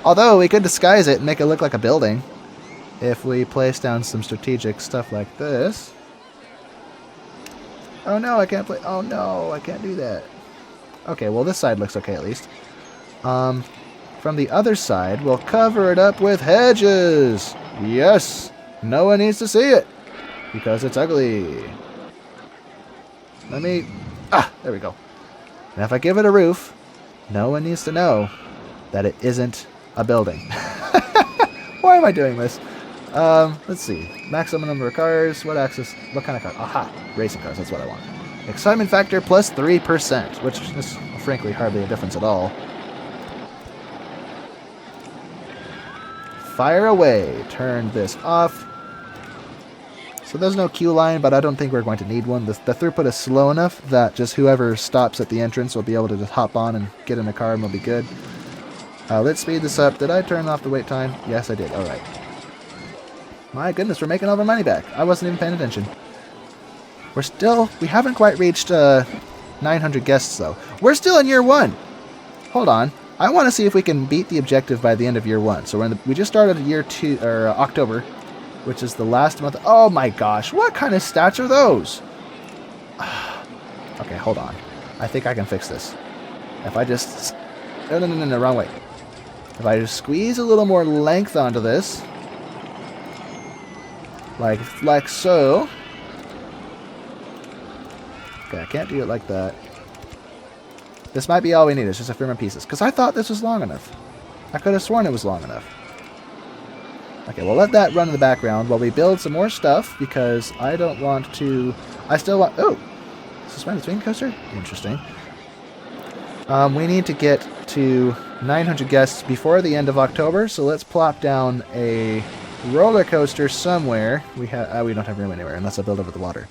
Although we could disguise it and make it look like a building if we place down some strategic stuff like this. Oh no, I can't play. Oh no, I can't do that. Okay, well this side looks okay at least. From the other side, we'll cover it up with hedges. Yes, no one needs to see it because it's ugly. Let me... there we go. And if I give it a roof, no one needs to know that it isn't a building. Why am I doing this? Let's see. Maximum number of cars. What axis? What kind of car? Aha! Racing cars. That's what I want. Excitement factor plus 3%, which is frankly hardly a difference at all. Fire away. Turn this off. So there's no queue line, but I don't think we're going to need one. The throughput is slow enough that just whoever stops at the entrance will be able to just hop on and get in a car and we'll be good. Let's speed this up. Did I turn off the wait time? Yes, I did. All right. My goodness, we're making all our money back. I wasn't even paying attention. We haven't quite reached 900 guests, though. We're still in year 1. Hold on. I want to see if we can beat the objective by the end of year 1. So we just started year 2, or October, which is the last month. Oh my gosh, what kind of stats are those? Okay, hold on. I think I can fix this. If I just No, no, no, no, no, wrong way. If I just squeeze a little more length onto this, like so. Okay, I can't do it like that. This might be all we need. It's just a few more pieces. Because I thought this was long enough. I could have sworn it was long enough. Okay, we'll let that run in the background while we build some more stuff, because I don't want to... I still want... Oh! Suspended swing coaster? Interesting. We need to get to 900 guests before the end of October, so let's plop down a roller coaster somewhere. We don't have room anywhere unless I build over the water.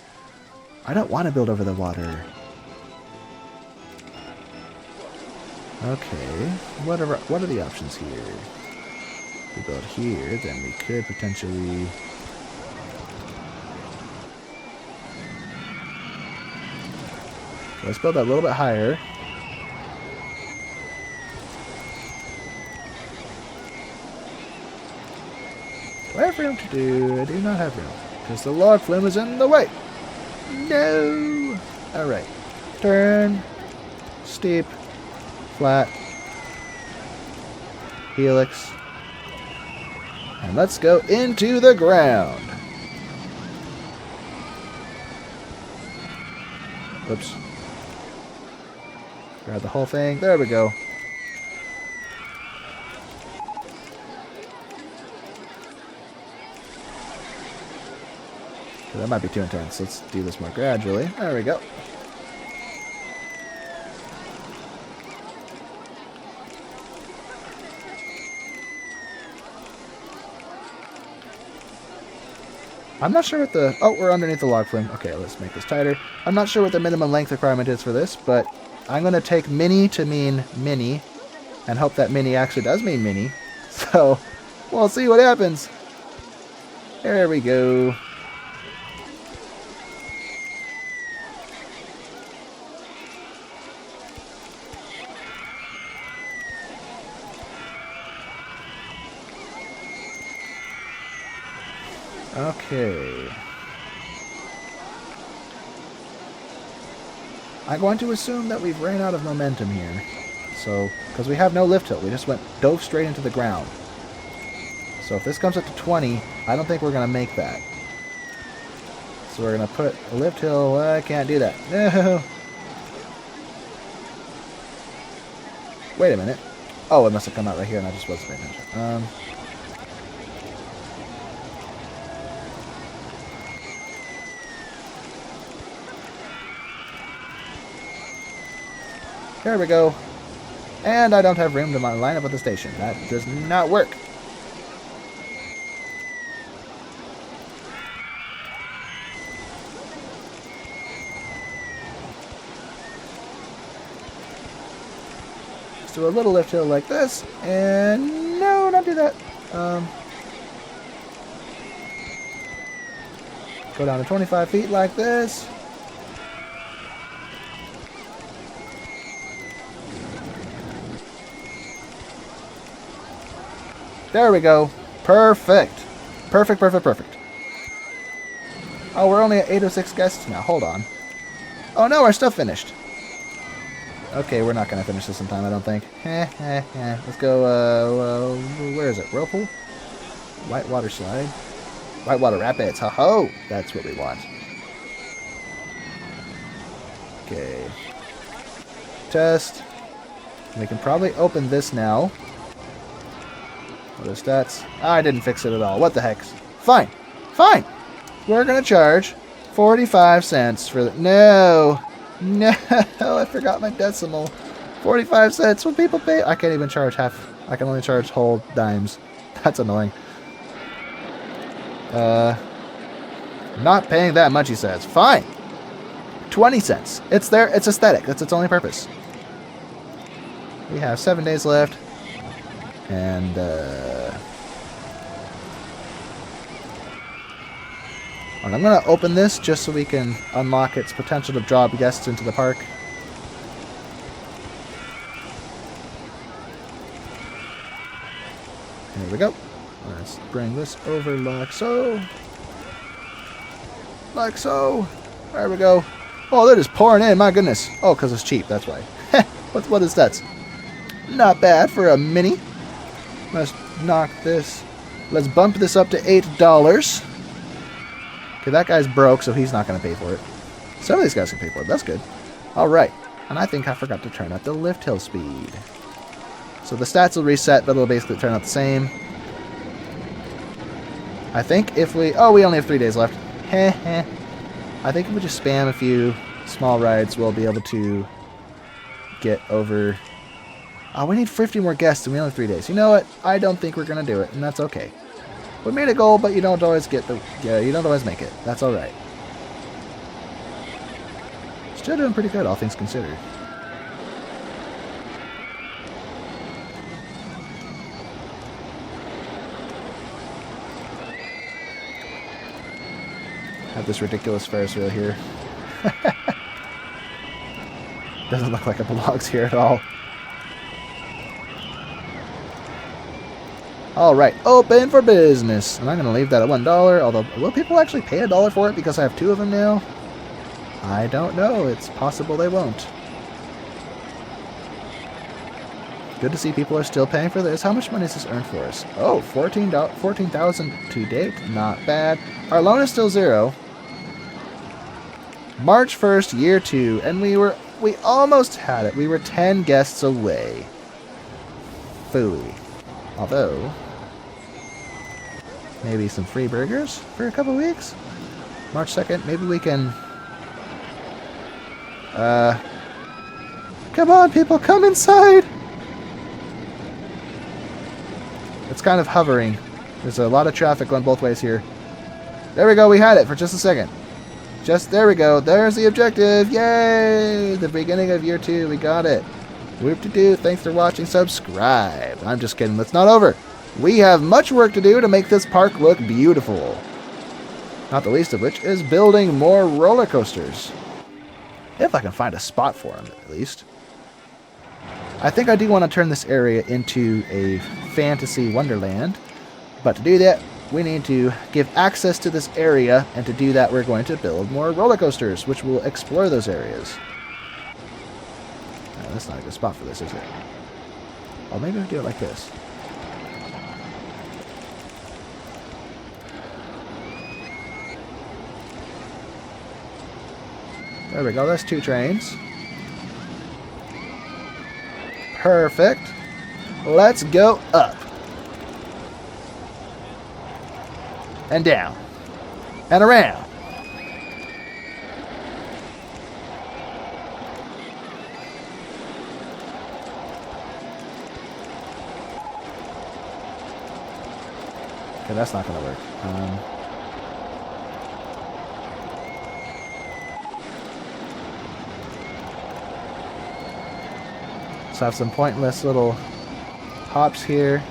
I don't want to build over the water. Okay, what are the options here? If we build here, then we could potentially... Let's build that a little bit higher. Do I have room to do? I do not have room, because the log flume is in the way. No! Alright. Turn. Steep. Flat. Helix. And let's go into the ground. Oops. Grab the whole thing. There we go. That might be too intense. Let's do this more gradually. There we go. I'm not sure what the... Oh, we're underneath the log flume. Okay, let's make this tighter. I'm not sure what the minimum length requirement is for this, but I'm going to take mini to mean mini and hope that mini actually does mean mini. So, we'll see what happens. There we go. Okay. I'm going to assume that we've ran out of momentum here. So, because we have no lift hill. We just dove straight into the ground. So if this comes up to 20, I don't think we're going to make that. So we're going to put a lift hill. I can't do that. No. Wait a minute. Oh, it must have come out right here and I just wasn't paying attention. There we go. And I don't have room to line up with the station. That does not work. Let's do a little lift hill like this. And no, not do that. Go down to 25 feet like this. There we go. Perfect. Perfect, perfect, perfect. Oh, we're only at 806 guests now. Hold on. Oh no, our stuff finished. Okay, we're not going to finish this in time, I don't think. Let's go, where is it? Whirlpool? Whitewater Slide? Whitewater Rapids. Ho-ho! That's what we want. Okay. Test. We can probably open this now. What are the stats? I didn't fix it at all. What the heck? Fine. Fine. We're going to charge 45 cents for the... No. No. I forgot my decimal. 45 cents. When people pay... I can't even charge half. I can only charge whole dimes. That's annoying. Not paying that much, he says. Fine. 20 cents. It's there. It's aesthetic. That's its only purpose. We have 7 days left. And, I'm going to open this just so we can unlock its potential to draw guests into the park. There we go. Let's bring this over like so. Like so. There we go. Oh, they're just pouring in. My goodness. Oh, because it's cheap. That's why. What is that? Not bad for a mini. Let's knock this. Let's bump this up to $8. Okay, that guy's broke, so he's not going to pay for it. Some of these guys can pay for it. That's good. All right. And I think I forgot to turn up the lift hill speed. So the stats will reset, but it'll basically turn out the same. I think if we... Oh, we only have 3 days left. Heh heh. I think if we just spam a few small rides, we'll be able to get over... Oh, we need 50 more guests, and we only have 3 days. You know what? I don't think we're going to do it, and that's okay. We made a goal, but you don't always get the... Yeah, you don't always make it. That's all right. Still doing pretty good, all things considered. Have this ridiculous Ferris wheel here. Doesn't look like it belongs here at all. Alright, open for business. And I'm going to leave that at $1, although will people actually pay $1 for it because I have 2 of them now? I don't know. It's possible they won't. Good to see people are still paying for this. How much money does this earn for us? Oh, $14,000 to date. Not bad. Our loan is still 0. March 1st, year 2, and we almost had it. We were 10 guests away. Phooey. Although, maybe some free burgers for a couple weeks? March 2nd, maybe we can... Come on, people, come inside! It's kind of hovering. There's a lot of traffic going both ways here. There we go, we had it for just a second. There we go. There's the objective. Yay! The beginning of year 2. We got it. Whoop-de-doo. Thanks for watching. Subscribe. I'm just kidding. It's not over. We have much work to do to make this park look beautiful. Not the least of which is building more roller coasters. If I can find a spot for them, at least. I think I do want to turn this area into a fantasy wonderland. But to do that, we need to give access to this area, and to do that we're going to build more roller coasters, which will explore those areas. No, that's not a good spot for this, is it? Oh, maybe I'll do it like this. There we go, that's 2 trains. Perfect. Let's go up. And down. And around. Okay, that's not going to work. Let's have some pointless little hops here.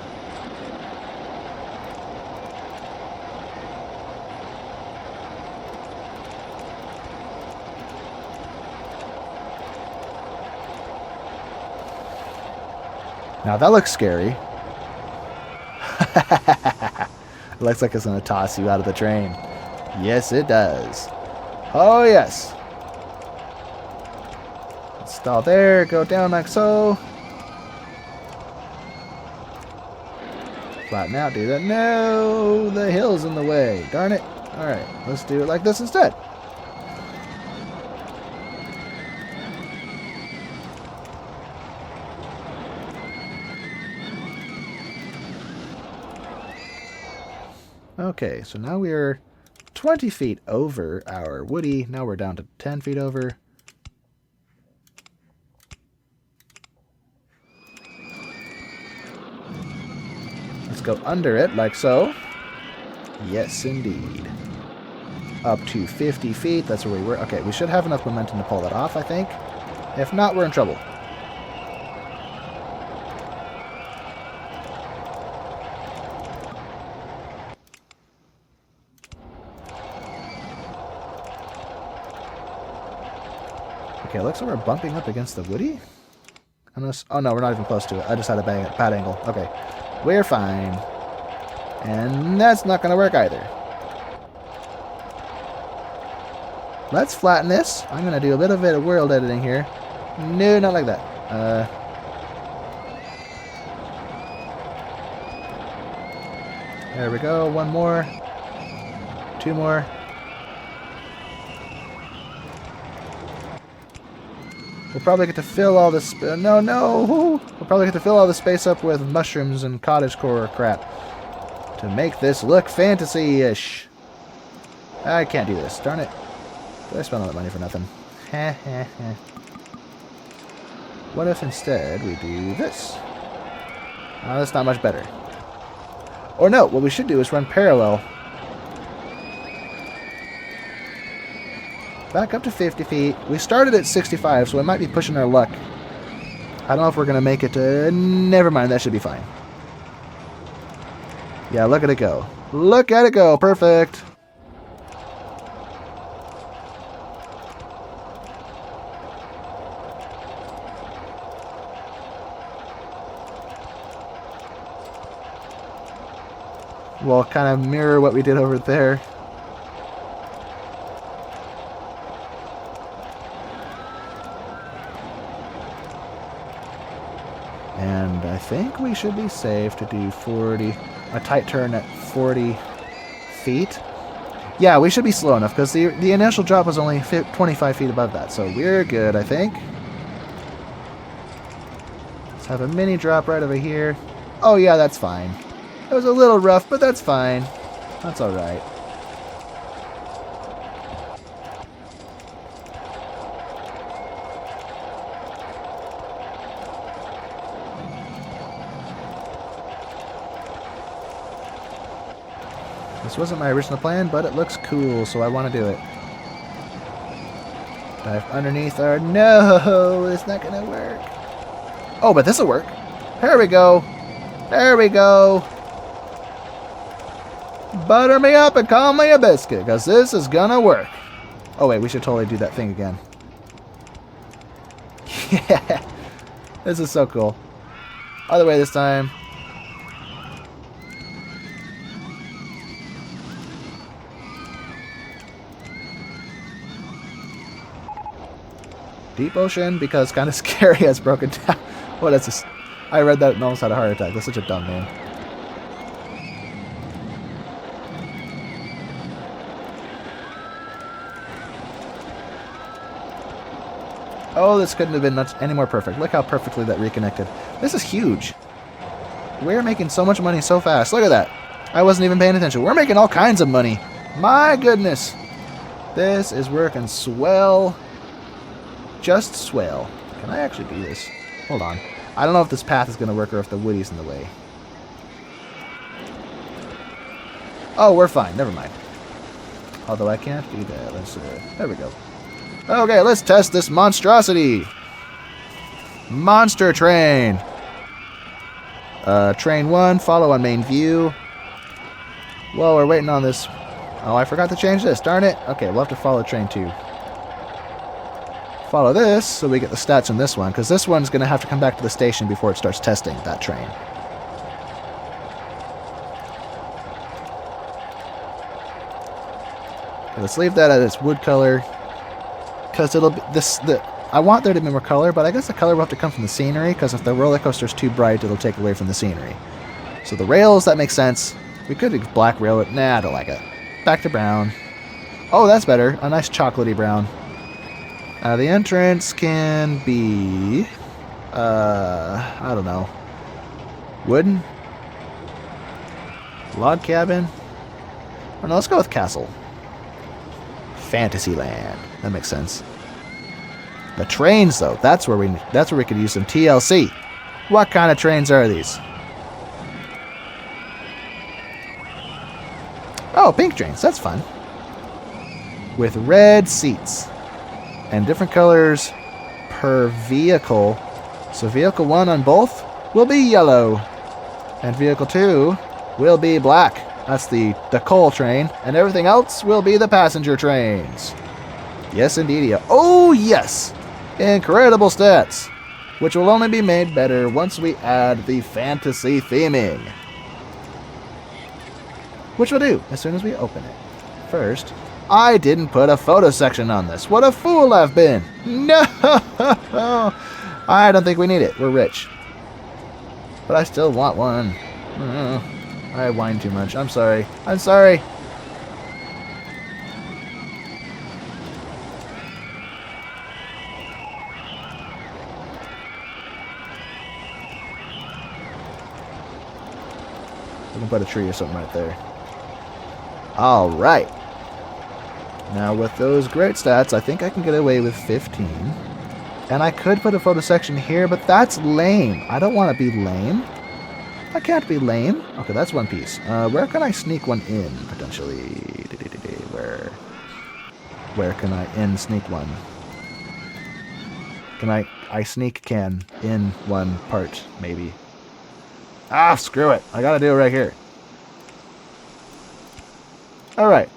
Now that looks scary. It looks like it's going to toss you out of the train. Yes, it does. Oh, yes. Stall there, go down like so. Flatten out, do that. No, the hill's in the way. Darn it. Alright, let's do it like this instead. Okay, so now we're 20 feet over our Woody. Now we're down to 10 feet over. Let's go under it, like so. Yes, indeed. Up to 50 feet. That's where we were. Okay, we should have enough momentum to pull that off, I think. If not, we're in trouble. Okay, looks like we're bumping up against the Woody. Oh no, we're not even close to it. I just had a bad angle. Okay, we're fine. And that's not going to work either. Let's flatten this. I'm going to do a little bit of world editing here. No, not like that. There we go. One more. Two more. We'll probably get to fill all this... no! We'll probably get to fill all the space up with mushrooms and cottagecore crap to make this look fantasy-ish. I can't do this. Darn it. Did I spend all that money for nothing? What if instead we do this? Oh, that's not much better. Or no, what we should do is run parallel. Back up to 50 feet. We started at 65, so we might be pushing our luck. I don't know if we're going to make it to... Never mind, that should be fine. Yeah, look at it go. Look at it go. Perfect. We'll kind of mirror what we did over there. And I think we should be safe to do 40, a tight turn at 40 feet. Yeah, we should be slow enough because the initial drop was only 25 feet above that, so we're good, I think. Let's have a mini drop right over here. Oh yeah, that's fine. It was a little rough, but that's fine. That's alright. This wasn't my original plan, but it looks cool, so I want to do it. Dive underneath our... No, it's not going to work. Oh, but this will work. There we go. There we go. Butter me up and call me a biscuit, because this is going to work. Oh, wait, we should totally do that thing again. Yeah. This is so cool. Other way this time. Deep ocean, because kind of scary has broken down. What is this? I read that and almost had a heart attack. That's such a dumb name. Oh, this couldn't have been much any more perfect. Look how perfectly that reconnected. This is huge. We're making so much money so fast. Look at that. I wasn't even paying attention. We're making all kinds of money. My goodness. This is working swell. Just swell. Can I actually do this? Hold on. I don't know if this path is going to work or if the Woody's in the way. Oh, we're fine. Never mind. Although I can't do that. Let's there we go. Okay, let's test this monstrosity. Monster train. Train 1, follow on main view. Whoa, we're waiting on this. Oh, I forgot to change this. Darn it. Okay, we'll have to follow train 2. Follow this so we get the stats on this one, because this one's going to have to come back to the station before it starts testing that train. Okay, let's leave that at its wood color, because it'll be I want there to be more color, but I guess the color will have to come from the scenery, because if the roller coaster's too bright, it'll take away from the scenery. So the rails, that makes sense. We could black rail it. Nah, I don't like it. Back to brown. Oh, that's better. A nice chocolatey brown. The entrance can be, I don't know, wooden, log cabin. Oh, no, let's go with castle. Fantasyland. That makes sense. The trains, though, that's where we could use some TLC. What kind of trains are these? Oh, pink trains. That's fun. With red seats. And different colors per vehicle. So vehicle 1 on both will be yellow. And vehicle 2 will be black. That's the coal train. And everything else will be the passenger trains. Yes, indeed. Oh, yes! Incredible stats. Which will only be made better once we add the fantasy theming. Which we'll do as soon as we open it. First, I didn't put a photo section on this. What a fool I've been. No! I don't think we need it. We're rich. But I still want one. I whine too much. I'm sorry. I'm sorry. We can put a tree or something right there. Alright. Now with those great stats, I think I can get away with 15. And I could put a photo section here, but that's lame. I don't want to be lame. I can't be lame. Okay, that's one piece. Where can I sneak one in, potentially? Where can I sneak one? Can I sneak in one part, maybe? Ah, screw it. I gotta do it right here. Alright.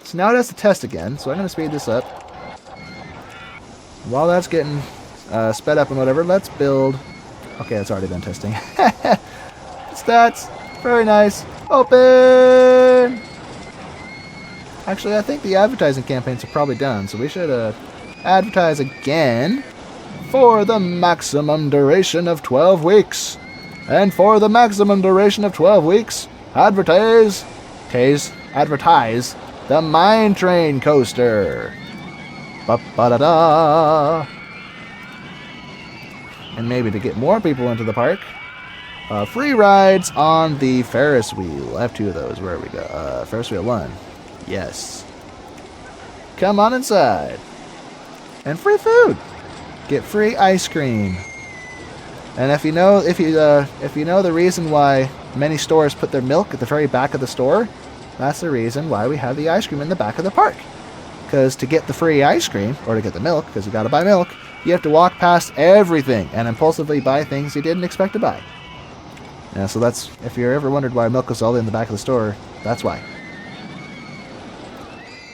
So now it has to test again, so I'm gonna speed this up. While that's getting sped up and whatever, let's build... Okay, it's already been testing. Stats. Very nice. Open! Actually, I think the advertising campaigns are probably done, so we should advertise again for the maximum duration of 12 weeks. And for the maximum duration of 12 weeks, advertise the Mine Train Coaster. Ba-ba-da-da. And maybe to get more people into the park, free rides on the Ferris wheel. I have two of those. Where we go? Ferris wheel 1. Yes. Come on inside. And free food. Get free ice cream. And if you know the reason why many stores put their milk at the very back of the store, that's the reason why we have the ice cream in the back of the park. Because to get the free ice cream, or to get the milk, because you got to buy milk, you have to walk past everything and impulsively buy things you didn't expect to buy. Yeah, so that's, if you ever wondered why milk was all in the back of the store, that's why.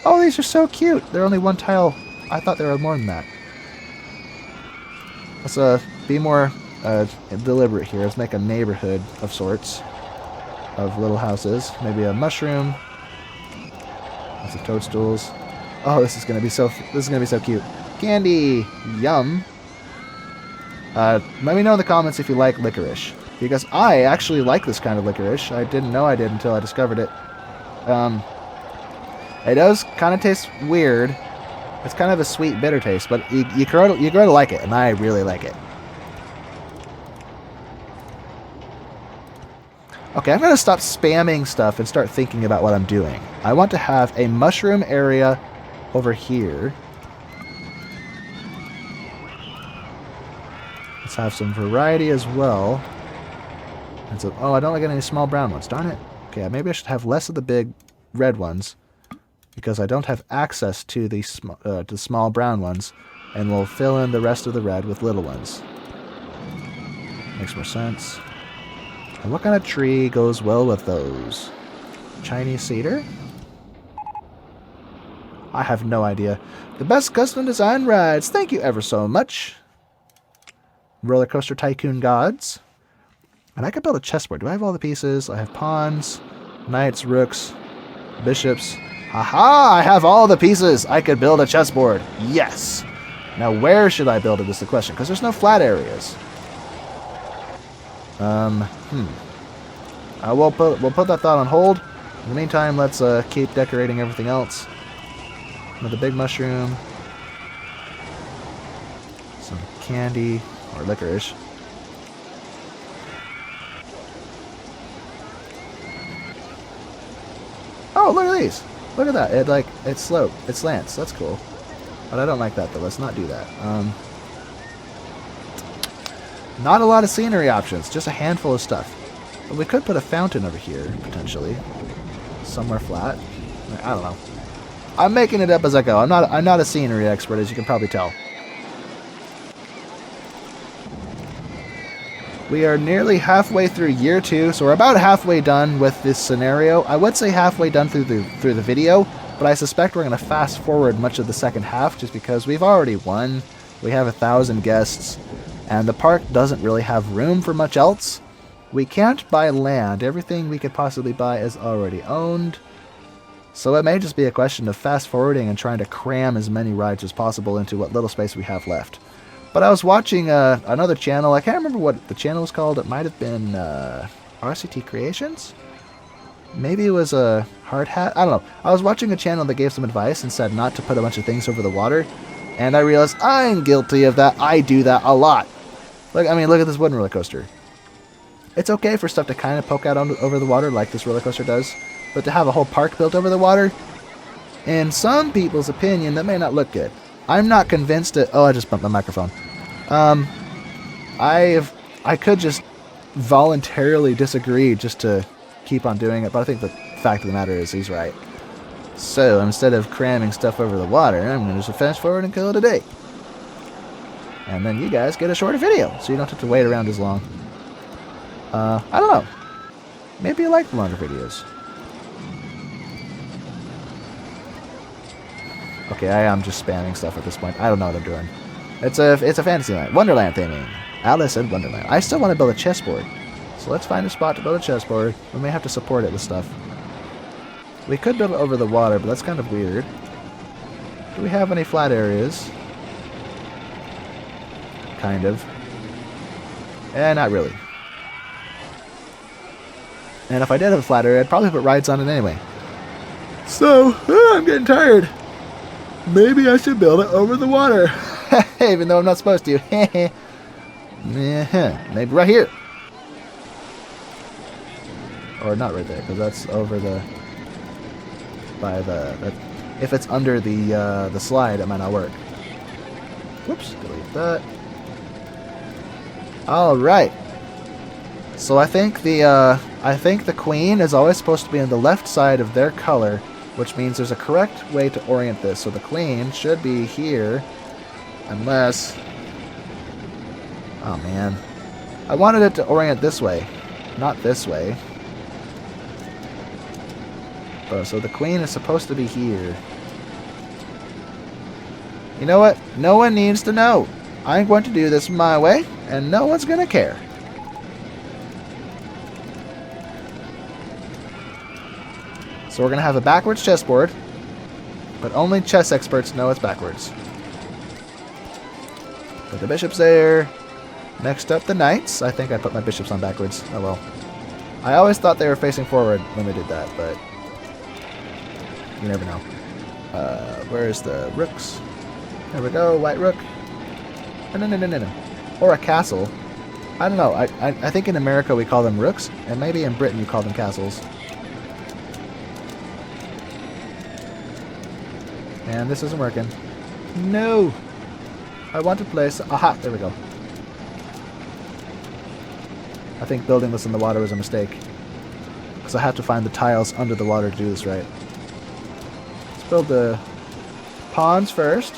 Oh, these are so cute. They're only one tile. I thought there were more than that. Let's be more deliberate here. Let's make a neighborhood of sorts of little houses. Maybe a mushroom. Lots of toadstools. Oh, this is gonna be so cute. Candy, yum. Let me know in the comments if you like licorice, because I actually like this kind of licorice. I didn't know I did until I discovered it. It does kind of taste weird. It's kind of a sweet, bitter taste, but you're going to like it, and I really like it. Okay, I'm going to stop spamming stuff and start thinking about what I'm doing. I want to have a mushroom area over here. Let's have some variety as well. And so, oh, I don't get any small brown ones. Darn it. Okay, maybe I should have less of the big red ones, because I don't have access to the small brown ones, and we'll fill in the rest of the red with little ones. Makes more sense. And what kind of tree goes well with those? Chinese cedar? I have no idea. The best custom design rides. Thank you ever so much. RollerCoaster Tycoon gods. And I could build a chessboard. Do I have all the pieces? I have pawns, knights, rooks, bishops. Haha! I have all the pieces. I could build a chessboard. Yes. Now where should I build it is the question, because there's no flat areas. We'll put that thought on hold. In the meantime, let's keep decorating everything else. Another big mushroom. Some candy or licorice. Oh, look at these. Look at that. It's slope. It slants. That's cool. But I don't like that though. Let's not do that. Not a lot of scenery options. Just a handful of stuff. But we could put a fountain over here, potentially. Somewhere flat. I don't know. I'm making it up as I go. I'm not a scenery expert, as you can probably tell. We are nearly halfway through year 2, so we're about halfway done with this scenario. I would say halfway done through the video, but I suspect we're going to fast forward much of the second half just because we've already won. We have 1,000 guests, and the park doesn't really have room for much else. We can't buy land. Everything we could possibly buy is already owned. So it may just be a question of fast forwarding and trying to cram as many rides as possible into what little space we have left. But I was watching another channel. I can't remember what the channel was called. It might have been RCT Creations? Maybe it was a hard hat? I don't know. I was watching a channel that gave some advice and said not to put a bunch of things over the water. And I realized I'm guilty of that. I do that a lot. Look, I mean, look at this wooden roller coaster. It's okay for stuff to kind of poke out over the water like this roller coaster does. But to have a whole park built over the water, in some people's opinion, that may not look good. I'm not convinced that... Oh, I just bumped my microphone. I could just voluntarily disagree just to keep on doing it, but I think the fact of the matter is he's right. So instead of cramming stuff over the water, I'm going to just fast forward and call it a day. And then you guys get a shorter video, so you don't have to wait around as long. I don't know. Maybe you like the longer videos. Okay, I am just spamming stuff at this point. I don't know what I'm doing. It's a fantasy land. Wonderland theming. Alice in Wonderland. I still want to build a chessboard. So let's find a spot to build a chessboard. We may have to support it with stuff. We could build it over the water, but that's kind of weird. Do we have any flat areas? Kind of. Not really. And if I did have a flat area, I'd probably put rides on it anyway. So, I'm getting tired. Maybe I should build it over the water. Even though I'm not supposed to. Maybe right here. Or not right there, because that's over the... By the... if it's under the slide, it might not work. Whoops, delete that. Alright. So I think the queen is always supposed to be on the left side of their color, which means there's a correct way to orient this. So the queen should be here, unless... Oh man. I wanted it to orient this way, not this way. Oh, so the queen is supposed to be here. You know what? No one needs to know. I'm going to do this my way, and no one's going to care. So we're going to have a backwards chessboard, but only chess experts know it's backwards. Put the bishops there. Next up, the knights. I think I put my bishops on backwards. Oh well. I always thought they were facing forward when they did that, but you never know. Where's the rooks? There we go, white rook. No. Or a castle. I don't know. I think in America we call them rooks, and maybe in Britain you call them castles. And this isn't working. No! I want to place... Aha! There we go. I think building this in the water was a mistake. Because I have to find the tiles under the water to do this right. Let's build the pawns first.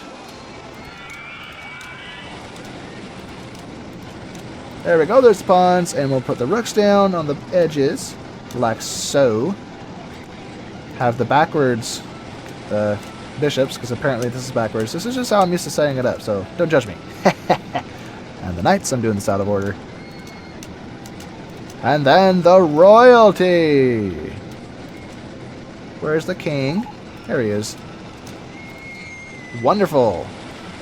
There we go, there's the pawns, and we'll put the rooks down on the edges, like so. Have the backwards bishops, because apparently this is backwards. This is just how I'm used to setting it up, so don't judge me. And the knights, I'm doing this out of order. And then the royalty! Where's the king? There he is. Wonderful!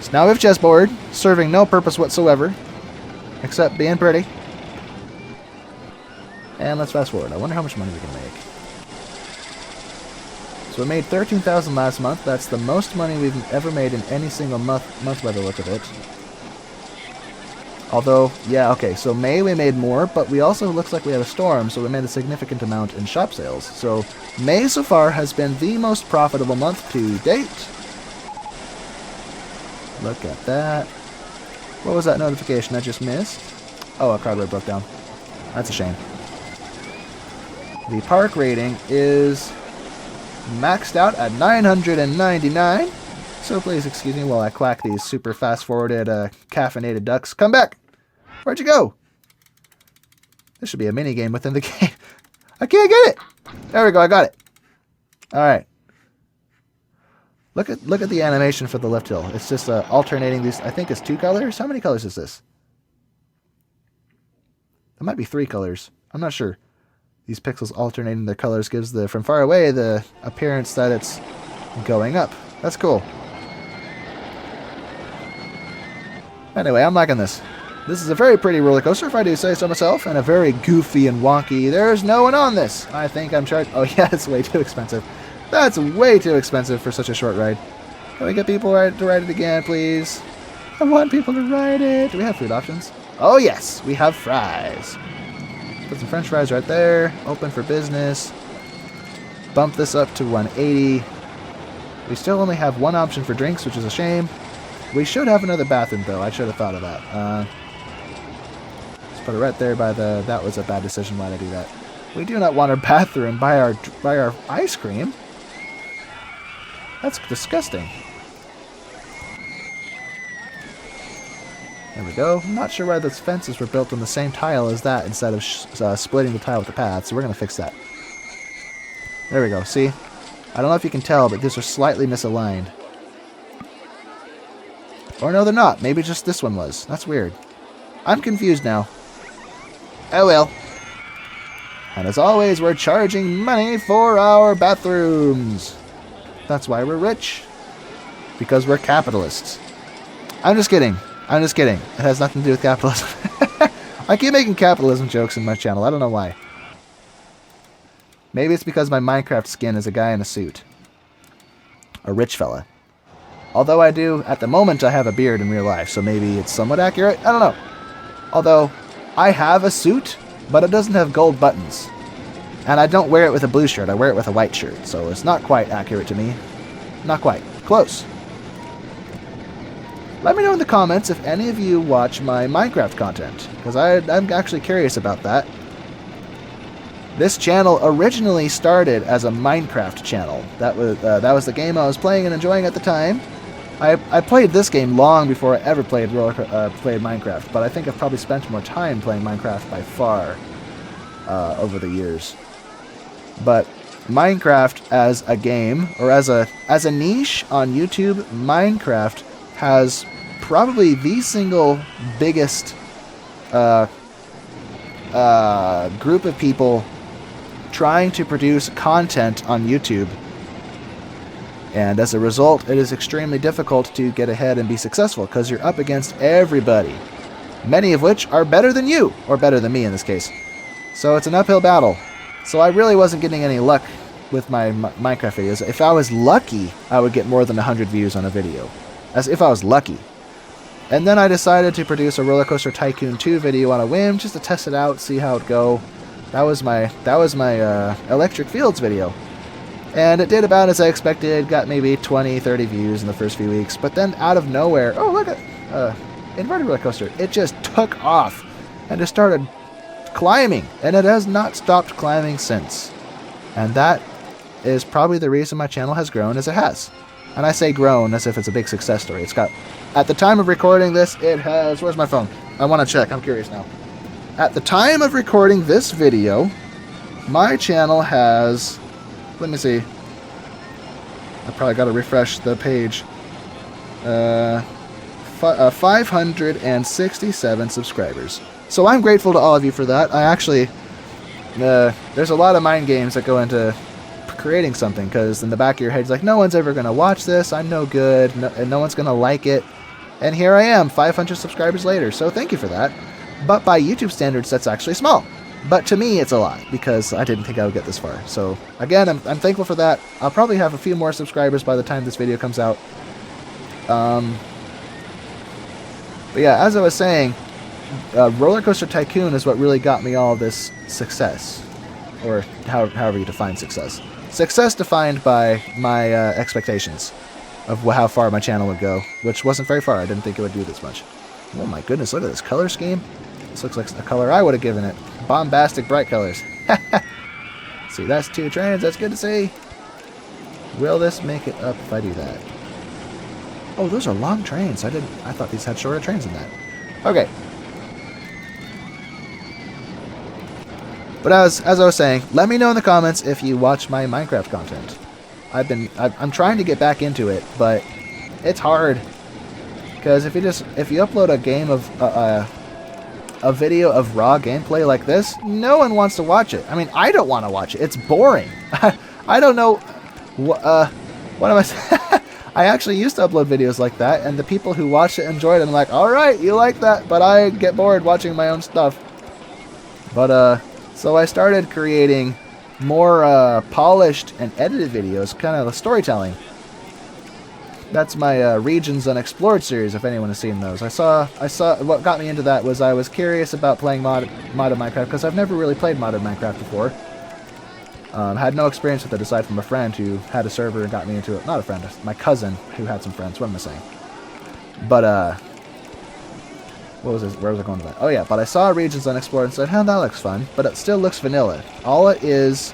So now we have chessboard, serving no purpose whatsoever. Except being pretty. And let's fast forward. I wonder how much money we can make. So we made $13,000 last month. That's the most money we've ever made in any single month by the look of it. Although, yeah, okay, so May we made more, but we also looks like we had a storm, so we made a significant amount in shop sales. So May so far has been the most profitable month to date. Look at that. What was that notification I just missed? Oh, a cardboard broke down. That's a shame. The park rating is maxed out at 999. So please excuse me while I quack these super fast-forwarded caffeinated ducks. Come back! Where'd you go? This should be a mini-game within the game. I can't get it! There we go, I got it. Alright. Look at the animation for the lift hill. It's just alternating these. I think it's 2 colors. How many colors is this? It might be 3 colors. I'm not sure. These pixels alternating their colors gives the from far away the appearance that it's going up. That's cool. Anyway, I'm liking this. This is a very pretty roller coaster, if I do say so myself, and a very goofy and wonky. There's no one on this. I think I'm charged. Oh yeah, it's way too expensive. That's way too expensive for such a short ride. Can we get people to ride it again, please? I want people to ride it. Do we have food options? Oh yes, we have fries. Put some french fries right there. Open for business. Bump this up to 180. We still only have one option for drinks, which is a shame. We should have another bathroom, though. I should have thought of that. Let's put it right there by the... That was a bad decision. Why did I do that? We do not want our bathroom by our ice cream. That's disgusting. There we go. I'm not sure why those fences were built on the same tile as that instead of splitting the tile with the path, so we're going to fix that. There we go. See? I don't know if you can tell, but these are slightly misaligned. Or no, they're not. Maybe just this one was. That's weird. I'm confused now. Oh well. And as always, we're charging money for our bathrooms. That's why we're rich. Because we're capitalists. I'm just kidding. I'm just kidding. It has nothing to do with capitalism. I keep making capitalism jokes in my channel. I don't know why. Maybe it's because my Minecraft skin is a guy in a suit. A rich fella. Although I do, at the moment, I have a beard in real life, so maybe it's somewhat accurate. I don't know. Although, I have a suit, but it doesn't have gold buttons. And I don't wear it with a blue shirt. I wear it with a white shirt, so it's not quite accurate to me. Not quite. Close. Let me know in the comments if any of you watch my Minecraft content, because I'm actually curious about that. This channel originally started as a Minecraft channel. That was the game I was playing and enjoying at the time. I played this game long before I ever played Minecraft, but I think I've probably spent more time playing Minecraft by far over the years. But Minecraft as a game, or as a niche on YouTube, Minecraft has probably the single biggest group of people trying to produce content on YouTube. And as a result, it is extremely difficult to get ahead and be successful because you're up against everybody, many of which are better than you, or better than me in this case. So it's an uphill battle. So I really wasn't getting any luck with my Minecraft videos. If I was lucky, I would get more than 100 views on a video. As if I was lucky. And then I decided to produce a RollerCoaster Tycoon 2 video on a whim, just to test it out, see how it go. That was my Electric Fields video. And it did about as I expected, got maybe 20, 30 views in the first few weeks. But then out of nowhere, oh look at inverted roller coaster. It just took off and just started climbing. And it has not stopped climbing since. And that is probably the reason my channel has grown as it has. And I say grown as if it's a big success story. It's got, at the time of recording this, it has, where's my phone? I want to check, I'm curious now. At the time of recording this video, my channel has, let me see, I probably got to refresh the page, 567 subscribers. So I'm grateful to all of you for that. I actually, there's a lot of mind games that go into creating something, because in the back of your head, it's like, no one's ever going to watch this, I'm no good, and no one's going to like it. And here I am, 500 subscribers later, so thank you for that. But by YouTube standards, that's actually small. But to me, it's a lot, because I didn't think I would get this far. So, again, I'm thankful for that. I'll probably have a few more subscribers by the time this video comes out. But yeah, as I was saying, RollerCoaster Tycoon is what really got me all this success. Or however you define success. Success defined by my expectations of how far my channel would go, which wasn't very far. I didn't think it would do this much. Oh my goodness, look at this color scheme. This looks like a color I would have given it. Bombastic bright colors. See, that's 2 trains. That's good to see. Will this make it up if I do that? Oh, those are long trains. I thought these had shorter trains than that. Okay. But as I was saying, let me know in the comments if you watch my Minecraft content. I'm trying to get back into it, but it's hard. Because if you upload a game of a video of raw gameplay like this, no one wants to watch it. I mean, I don't want to watch it. It's boring. I don't know what am I saying? I actually used to upload videos like that, and the people who watched it enjoyed it. I'm like, alright, you like that, but I get bored watching my own stuff. But, so I started creating more polished and edited videos, kind of storytelling. That's my Regions Unexplored series, if anyone has seen those. I saw what got me into that was I was curious about playing modded Minecraft, because I've never really played modded Minecraft before. Had no experience with it aside from a friend who had a server and got me into it. Not a friend, my cousin who had some friends. What am I saying? But, what was this? Where was I going with that? Oh yeah, but I saw Regions Unexplored and said, that looks fun, but it still looks vanilla. All it is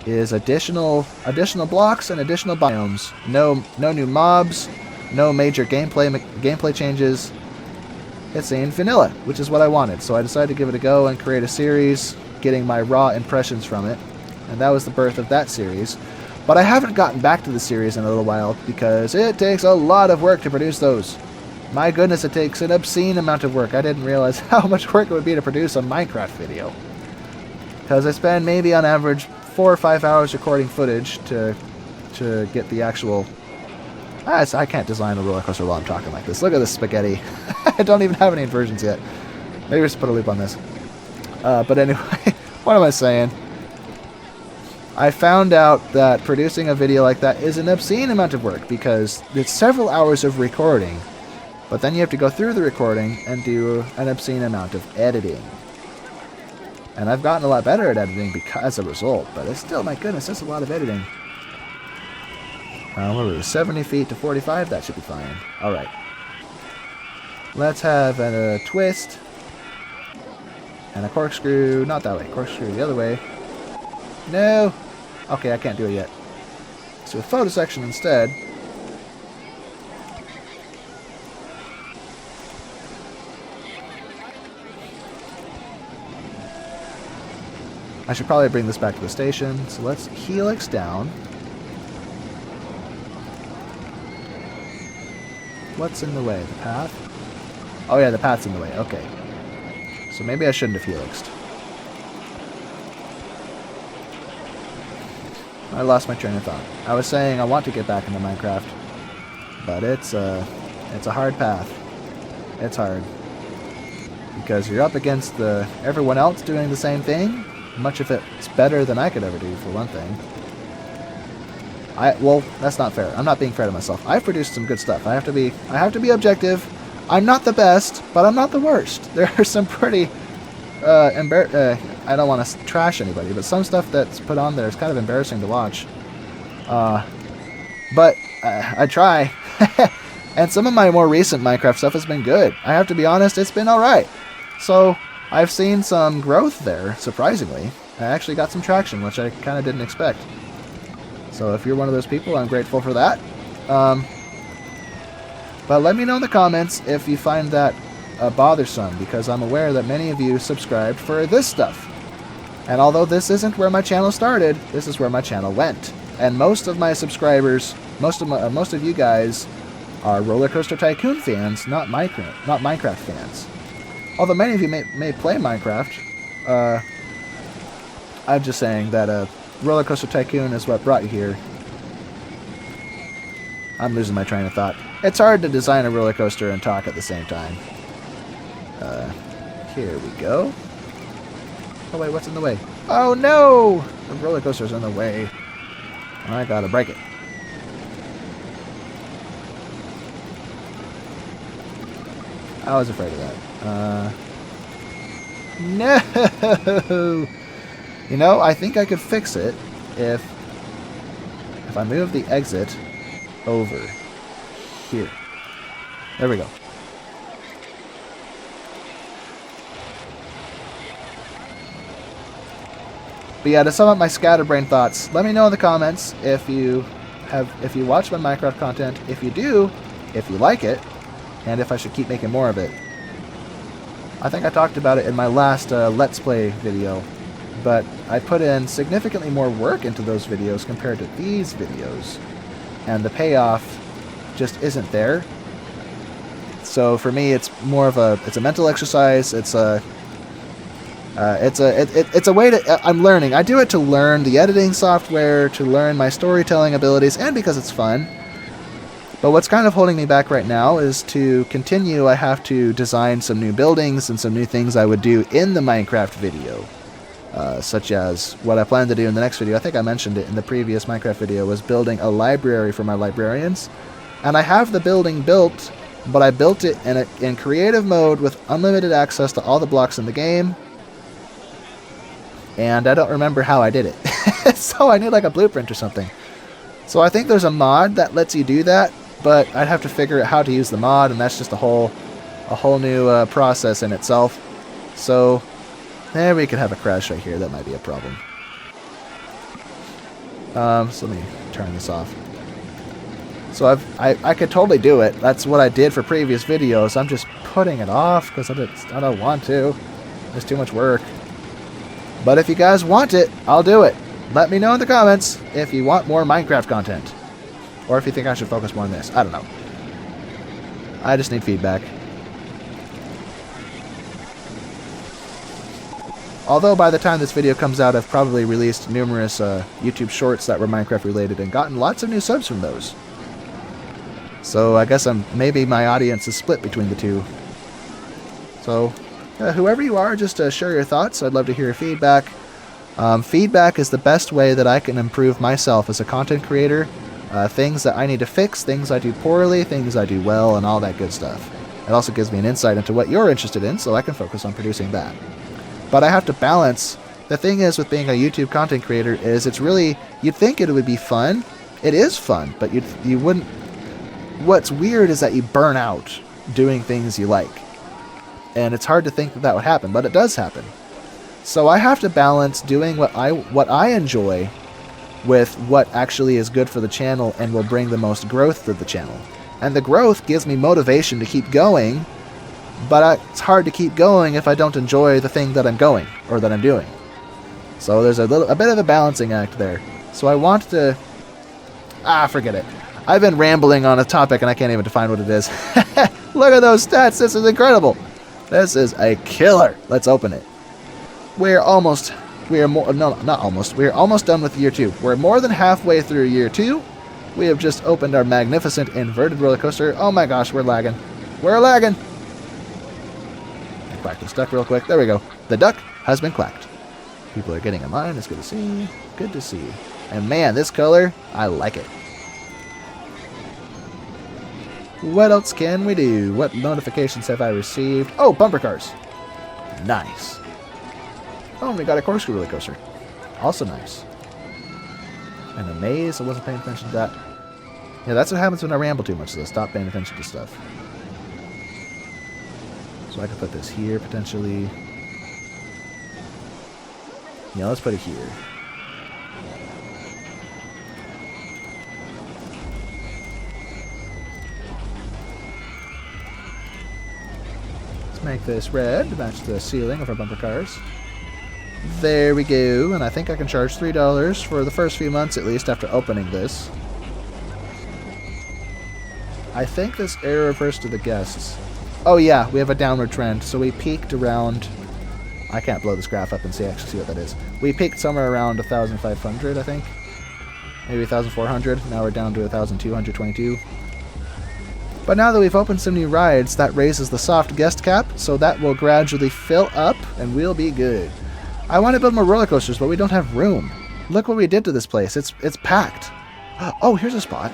additional blocks and additional biomes. No new mobs, no major gameplay changes. It's in vanilla, which is what I wanted. So I decided to give it a go and create a series, getting my raw impressions from it. And that was the birth of that series. But I haven't gotten back to the series in a little while because it takes a lot of work to produce those. My goodness, it takes an obscene amount of work. I didn't realize how much work it would be to produce a Minecraft video. Because I spend maybe on average 4 or 5 hours recording footage to get the actual... I can't design a roller coaster while I'm talking like this. Look at this spaghetti. I don't even have any inversions yet. Maybe just put a loop on this. But anyway, what am I saying? I found out that producing a video like that is an obscene amount of work because it's several hours of recording, but then you have to go through the recording and do an obscene amount of editing. And I've gotten a lot better at editing as a result, but it's still, my goodness, that's a lot of editing. What were we, 70 feet to 45? That should be fine. Alright. Let's have a twist. And a corkscrew, not that way, corkscrew the other way. No! Okay, I can't do it yet. So a photo section instead. I should probably bring this back to the station. So let's helix down. What's in the way? The path? Oh yeah, the path's in the way. Okay. So maybe I shouldn't have helixed. I lost my train of thought. I was saying I want to get back into Minecraft, but it's a hard path. It's hard because you're up against everyone else doing the same thing. Much of it's better than I could ever do, for one thing. Well, that's not fair. I'm not being fair to myself. I've produced some good stuff. I have to be objective. I'm not the best, but I'm not the worst. There are some pretty I don't want to trash anybody, but some stuff that's put on there is kind of embarrassing to watch. But I try. And some of my more recent Minecraft stuff has been good. I have to be honest, it's been alright. So, I've seen some growth there, surprisingly. I actually got some traction, which I kind of didn't expect. So if you're one of those people, I'm grateful for that. But let me know in the comments if you find that bothersome, because I'm aware that many of you subscribed for this stuff. And although this isn't where my channel started, this is where my channel went. And most of my subscribers, most of you guys, are RollerCoaster Tycoon fans, not Minecraft fans. Although many of you may play Minecraft, I'm just saying that RollerCoaster Tycoon is what brought you here. I'm losing my train of thought. It's hard to design a roller coaster and talk at the same time. Here we go. Oh wait, what's in the way? Oh no! The roller coaster's in the way. I gotta break it. I was afraid of that. No! You know, I think I could fix it if I move the exit over here. There we go. But yeah, to sum up my scatterbrain thoughts, let me know in the comments if you watch my Minecraft content, if you do, if you like it, and if I should keep making more of it. I think I talked about it in my last Let's Play video, but I put in significantly more work into those videos compared to these videos, and the payoff just isn't there. So for me, it's more of a mental exercise. It's a way to I'm learning. I do it to learn the editing software, to learn my storytelling abilities, and because it's fun. But what's kind of holding me back right now is to continue, I have to design some new buildings and some new things I would do in the Minecraft video. Such as what I plan to do in the next video. I think I mentioned it in the previous Minecraft video, was building a library for my librarians. And I have the building built, but I built it in creative mode with unlimited access to all the blocks in the game. And I don't remember how I did it. So I need like a blueprint or something. So I think there's a mod that lets you do that, but I'd have to figure out how to use the mod, and that's just a whole new process in itself. So there, we could have a crash right here. That might be a problem. So let me turn this off. So I could totally do it. That's what I did for previous videos. I'm just putting it off because I don't want to. It's too much work. But if you guys want it, I'll do it. Let me know in the comments if you want more Minecraft content. Or if you think I should focus more on this. I don't know. I just need feedback. Although by the time this video comes out, I've probably released numerous YouTube shorts that were Minecraft related and gotten lots of new subs from those. So I guess maybe my audience is split between the two. So whoever you are, just share your thoughts. I'd love to hear your feedback. Feedback is the best way that I can improve myself as a content creator. Things that I need to fix, things I do poorly, things I do well, and all that good stuff. It also gives me an insight into what you're interested in, so I can focus on producing that. But I have to balance. The thing is with being a YouTube content creator is it's really, you'd think it would be fun. It is fun, but you wouldn't. What's weird is that you burn out doing things you like. And it's hard to think that would happen, but it does happen. So I have to balance doing what I enjoy with what actually is good for the channel and will bring the most growth to the channel. And the growth gives me motivation to keep going, but it's hard to keep going if I don't enjoy the thing that I'm going, or that I'm doing. So there's a bit of a balancing act there. So I want to... forget it. I've been rambling on a topic and I can't even define what it is. Look at those stats, this is incredible. This is a killer. Let's open it. We are almost done with year 2. We're more than halfway through year 2. We have just opened our magnificent inverted roller coaster. Oh my gosh, we're lagging. We're lagging. Quack this duck real quick. There we go. The duck has been quacked. People are getting a mine. It's good to see. Good to see. And man, this color, I like it. What else can we do? What notifications have I received? Oh, bumper cars. Nice. Oh, we got a corkscrew roller coaster. Also nice. And a maze. I wasn't paying attention to that. Yeah, that's what happens when I ramble too much, so I stop paying attention to stuff. So I can put this here, potentially. Yeah, let's put it here. Let's make this red to match the ceiling of our bumper cars. There we go, and I think I can charge $3 for the first few months at least after opening this. I think this error refers to the guests. Oh yeah, we have a downward trend, so we peaked around... I can't blow this graph up and actually see what that is. We peaked somewhere around 1,500, I think. Maybe 1,400. Now we're down to 1,222. But now that we've opened some new rides, that raises the soft guest cap, so that will gradually fill up, and we'll be good. I want to build more roller coasters, but we don't have room. Look what we did to this place. It's packed. Oh, here's a spot.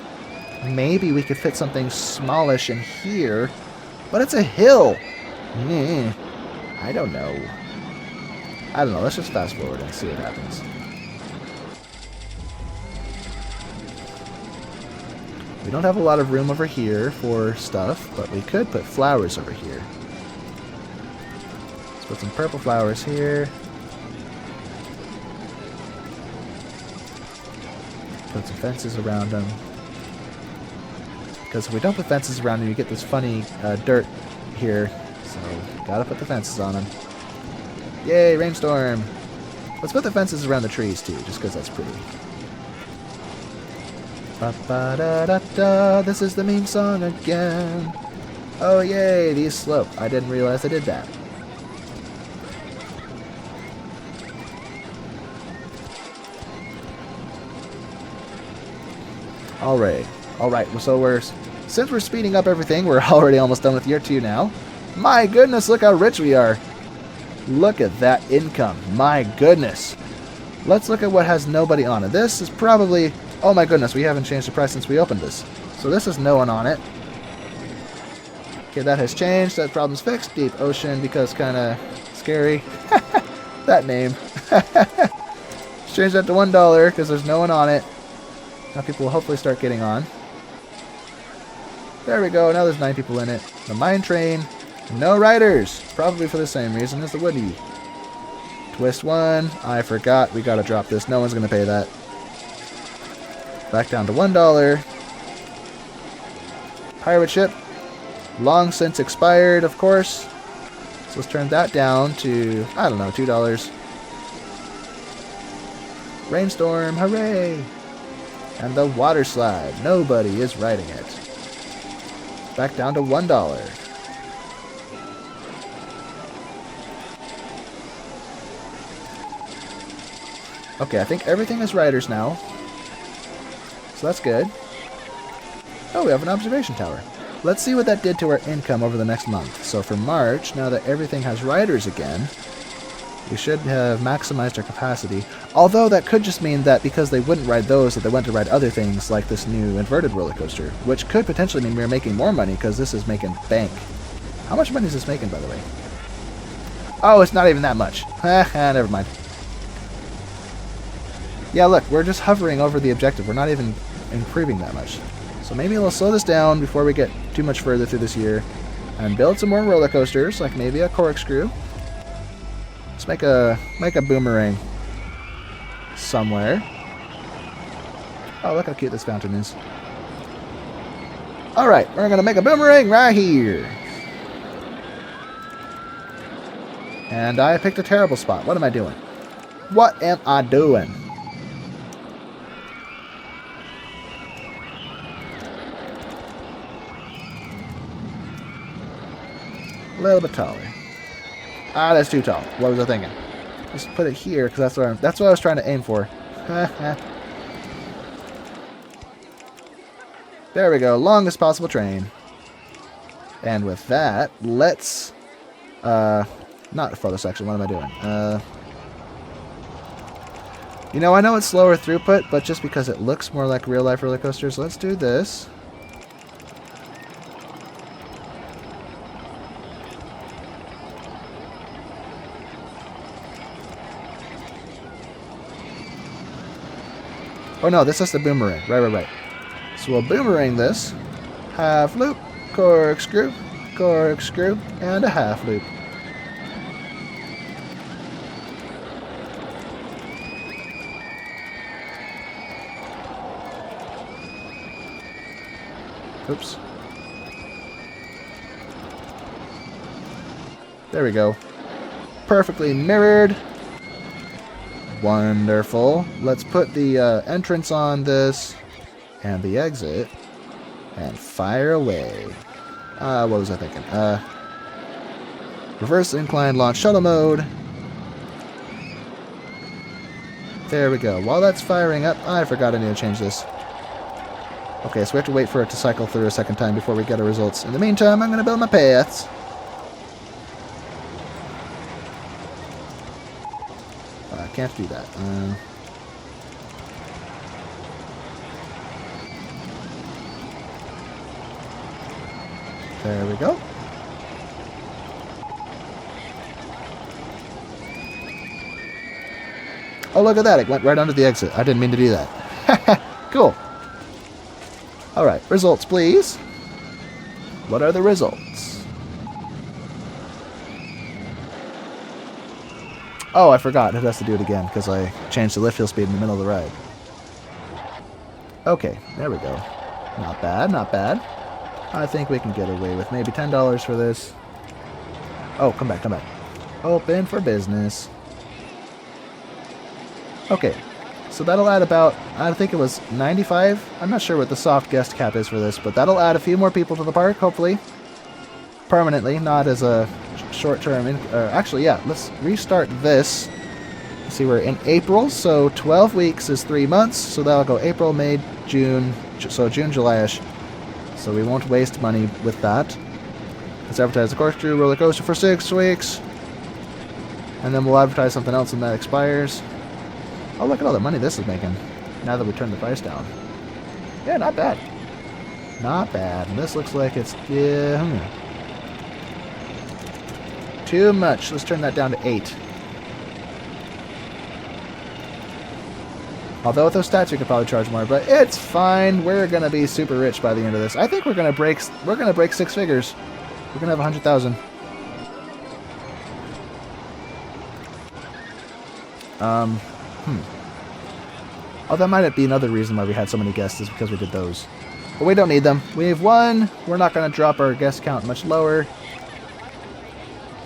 Maybe we could fit something smallish in here, but it's a hill. I don't know. Let's just fast forward and see what happens. We don't have a lot of room over here for stuff, but we could put flowers over here. Let's put some purple flowers here. Put some fences around them. Because if we don't put fences around them, you get this funny dirt here. So, gotta put the fences on them. Yay, rainstorm! Let's put the fences around the trees too, just because that's pretty. Ba-ba-da-da-da, this is the meme song again. Oh yay, these slope. I didn't realize I did that. Alright, so we're since we're speeding up everything, we're already almost done with year 2 now. My goodness, look how rich we are. Look at that income. My goodness. Let's look at what has nobody on it. This is probably... Oh my goodness, we haven't changed the price since we opened this. So this is no one on it. Okay, that has changed. That problem's fixed. Deep Ocean, because kind of scary. That name. Let's change that to $1 because there's no one on it. Now people will hopefully start getting on. There we go. Now there's 9 people in it. The Mine Train. No riders. Probably for the same reason as the Woody. Twist 1. I forgot. We gotta drop this. No one's gonna pay that. Back down to $1. Pirate Ship. Long since expired, of course. So let's turn that down to, I don't know, $2. Rainstorm, hooray! And the Water Slide. Nobody is riding it. Back down to $1. Okay, I think everything is riders now. So that's good. Oh, we have an observation tower. Let's see what that did to our income over the next month. So for March, now that everything has riders again, we should have maximized our capacity. Although that could just mean that because they wouldn't ride those, that they went to ride other things like this new inverted roller coaster, which could potentially mean we're making more money because this is making bank. How much money is this making, by the way? Oh, it's not even that much. Never mind. Yeah, look, we're just hovering over the objective. We're not even improving that much. So maybe we'll slow this down before we get too much further through this year and build some more roller coasters, like maybe a corkscrew. Let's make a boomerang somewhere. Oh, look how cute this fountain is. Alright, we're going to make a boomerang right here. And I picked a terrible spot. What am I doing? What am I doing? A little bit taller. Ah, that's too tall. What was I thinking? Just put it here because that's what I was trying to aim for. There we go. Longest possible train. And with that, let's not photo section. What am I doing? You know, I know it's slower throughput, but just because it looks more like real life roller coasters, let's do this. Oh no, this is the boomerang. Right. So we'll boomerang this. Half loop, corkscrew, corkscrew, and a half loop. Oops. There we go. Perfectly mirrored. Wonderful. Let's put the entrance on this and the exit and fire away. What was I thinking? Reverse incline launch shuttle mode. There we go. While that's firing up, I forgot I need to change this. Okay, so we have to wait for it to cycle through a second time before we get our results. In the meantime, I'm going to build my paths. Can't do that. There we go. Oh, look at that. It went right under the exit. I didn't mean to do that. Cool. Alright, results, please. What are the results? Oh, I forgot. It has to do it again because I changed the lift hill speed in the middle of the ride. Okay, there we go. Not bad, not bad. I think we can get away with maybe $10 for this. Oh, come back. Open for business. Okay, so that'll add about, I think it was 95. I'm not sure what the soft guest cap is for this, but that'll add a few more people to the park, hopefully. Permanently, not as a short-term... actually, yeah, let's restart this. Let's see, we're in April, so 12 weeks is 3 months, so that'll go April, May, June, so June, July-ish. So we won't waste money with that. Let's advertise the corkscrew roller coaster for 6 weeks. And then we'll advertise something else when that expires. Oh, look at all the money this is making. Now that we turned the price down. Yeah, not bad. Not bad. And this looks like it's... yeah, too much. Let's turn that down to 8. Although with those stats we could probably charge more, but it's fine. We're gonna be super rich by the end of this. I think we're gonna break 6 figures. We're gonna have 100,000. Oh, that might be another reason why we had so many guests, is because we did those. But we don't need them. We have 1. We're not gonna drop our guest count much lower.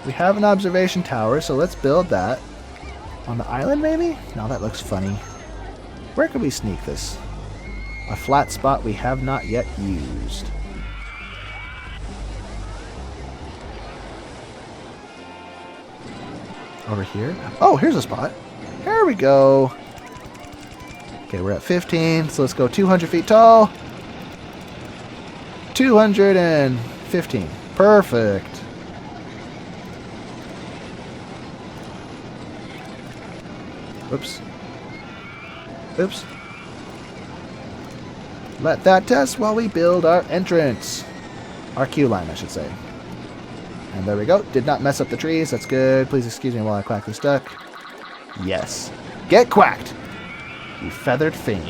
We have an observation tower, so let's build that. On the island, maybe? No, that looks funny. Where can we sneak this? A flat spot we have not yet used. Over here? Oh, here's a spot. There we go. Okay, we're at 15, so let's go 200 feet tall. 215. Perfect. Oops. Oops. Let that test while we build our entrance. Our queue line, I should say. And there we go. Did not mess up the trees. That's good. Please excuse me while I quack this duck. Yes. Get quacked, you feathered fiend.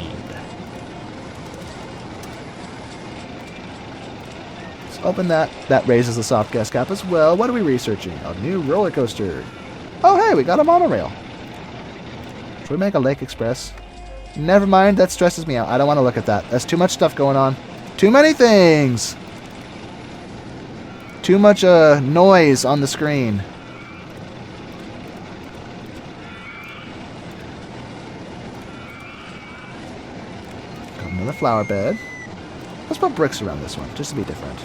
Let's open that. That raises the soft gas cap as well. What are we researching? A new roller coaster. Oh, hey, we got a monorail. Should we make a Lake Express? Never mind, that stresses me out. I don't want to look at that. That's too much stuff going on. Too many things! Too much noise on the screen. Got another flower bed. Let's put bricks around this one, just to be different.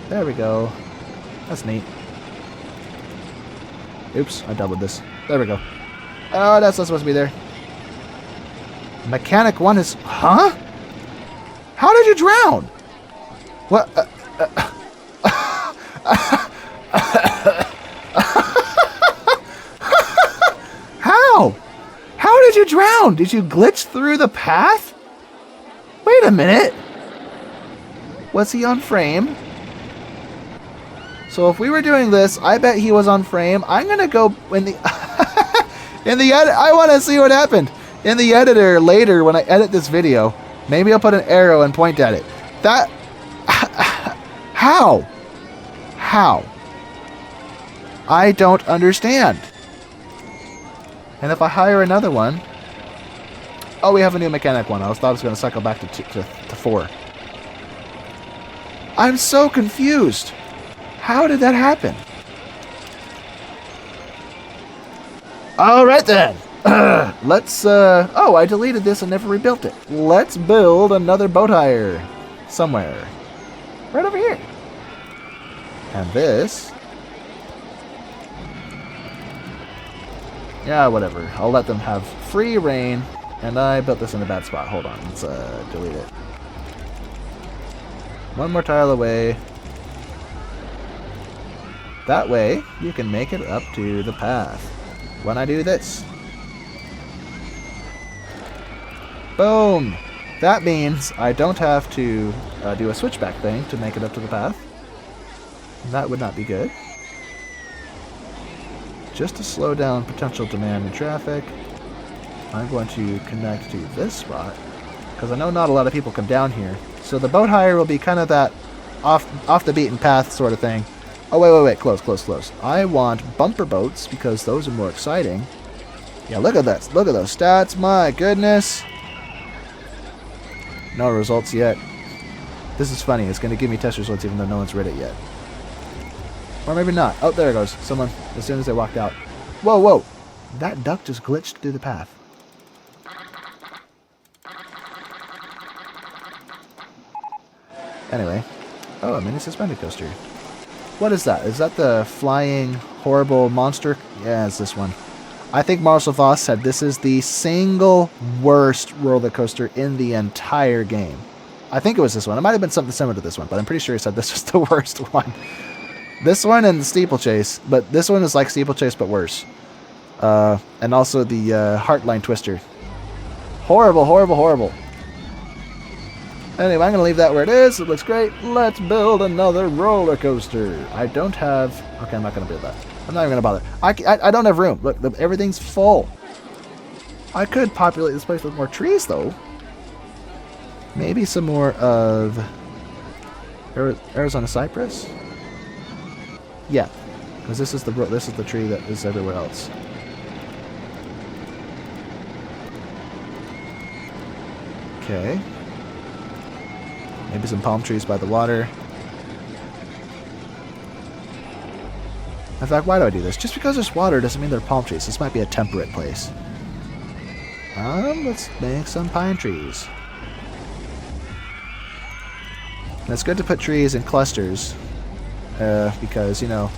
There we go. That's neat. Oops, I doubled this. There we go. Oh, that's not supposed to be there. Mechanic 1 is... Huh? How did you drown? What? How? How did you drown? Did you glitch through the path? Wait a minute. Was he on frame? So if we were doing this, I bet he was on frame. I'm gonna go in the in the edit. I want to see what happened in the editor later when I edit this video. Maybe I'll put an arrow and point at it. That how? I don't understand. And if I hire another one, oh, we have a new mechanic one. I thought I was gonna cycle back to 4. I'm so confused. How did that happen? Alright then. Let's, oh, I deleted this and never rebuilt it. Let's build another boat hire. Somewhere. Right over here. And this. Yeah, whatever. I'll let them have free reign. And I built this in a bad spot. Hold on. Let's, delete it. One more tile away. That way, you can make it up to the path. When I do this. Boom! That means I don't have to do a switchback thing to make it up to the path. That would not be good. Just to slow down potential demand in traffic, I'm going to connect to this spot, because I know not a lot of people come down here. So the boat hire will be kind of that off the beaten path sort of thing. Oh, wait, close. I want bumper boats, because those are more exciting. Yeah, look at that. Look at those stats. My goodness. No results yet. This is funny. It's going to give me test results even though no one's read it yet. Or maybe not. Oh, there it goes. Someone, as soon as they walked out. Whoa. That duck just glitched through the path. Anyway. Oh, a mini suspended coaster. What is that? Is that the flying, horrible monster? Yeah, it's this one. I think Marshall Voss said this is the single worst roller coaster in the entire game. I think it was this one. It might have been something similar to this one, but I'm pretty sure he said this was the worst one. This one and the Steeplechase, but this one is like Steeplechase but worse. And also the Heartline Twister. Horrible, horrible, horrible. Anyway, I'm going to leave that where it is. It looks great. Let's build another roller coaster. I don't have... Okay, I'm not going to build that. I'm not even going to bother. I don't have room. Look, everything's full. I could populate this place with more trees, though. Maybe some more of... Arizona cypress? Yeah. Because this is the tree that is everywhere else. Okay. Maybe some palm trees by the water. In fact, why do I do this? Just because there's water doesn't mean there are palm trees. This might be a temperate place. Let's make some pine trees. And it's good to put trees in clusters. Because, you know,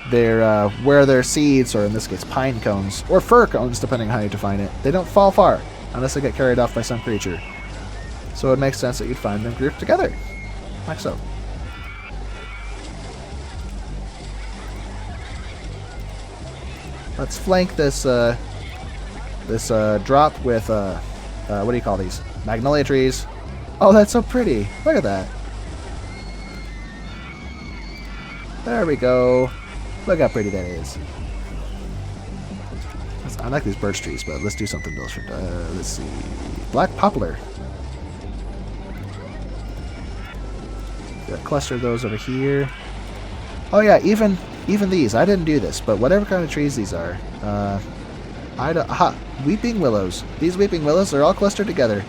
they're where their seeds, or in this case pine cones, or fir cones, depending on how you define it, they don't fall far unless they get carried off by some creature. So it makes sense that you'd find them grouped together, like so. Let's flank this drop with what do you call these? Magnolia trees. Oh, that's so pretty. Look at that. There we go. Look how pretty that is. I like these birch trees, but let's do something different. Let's see. Black poplar. Got a cluster of those over here. Oh yeah, even these. I didn't do this, but whatever kind of trees these are. Aha! Weeping willows. These weeping willows are all clustered together.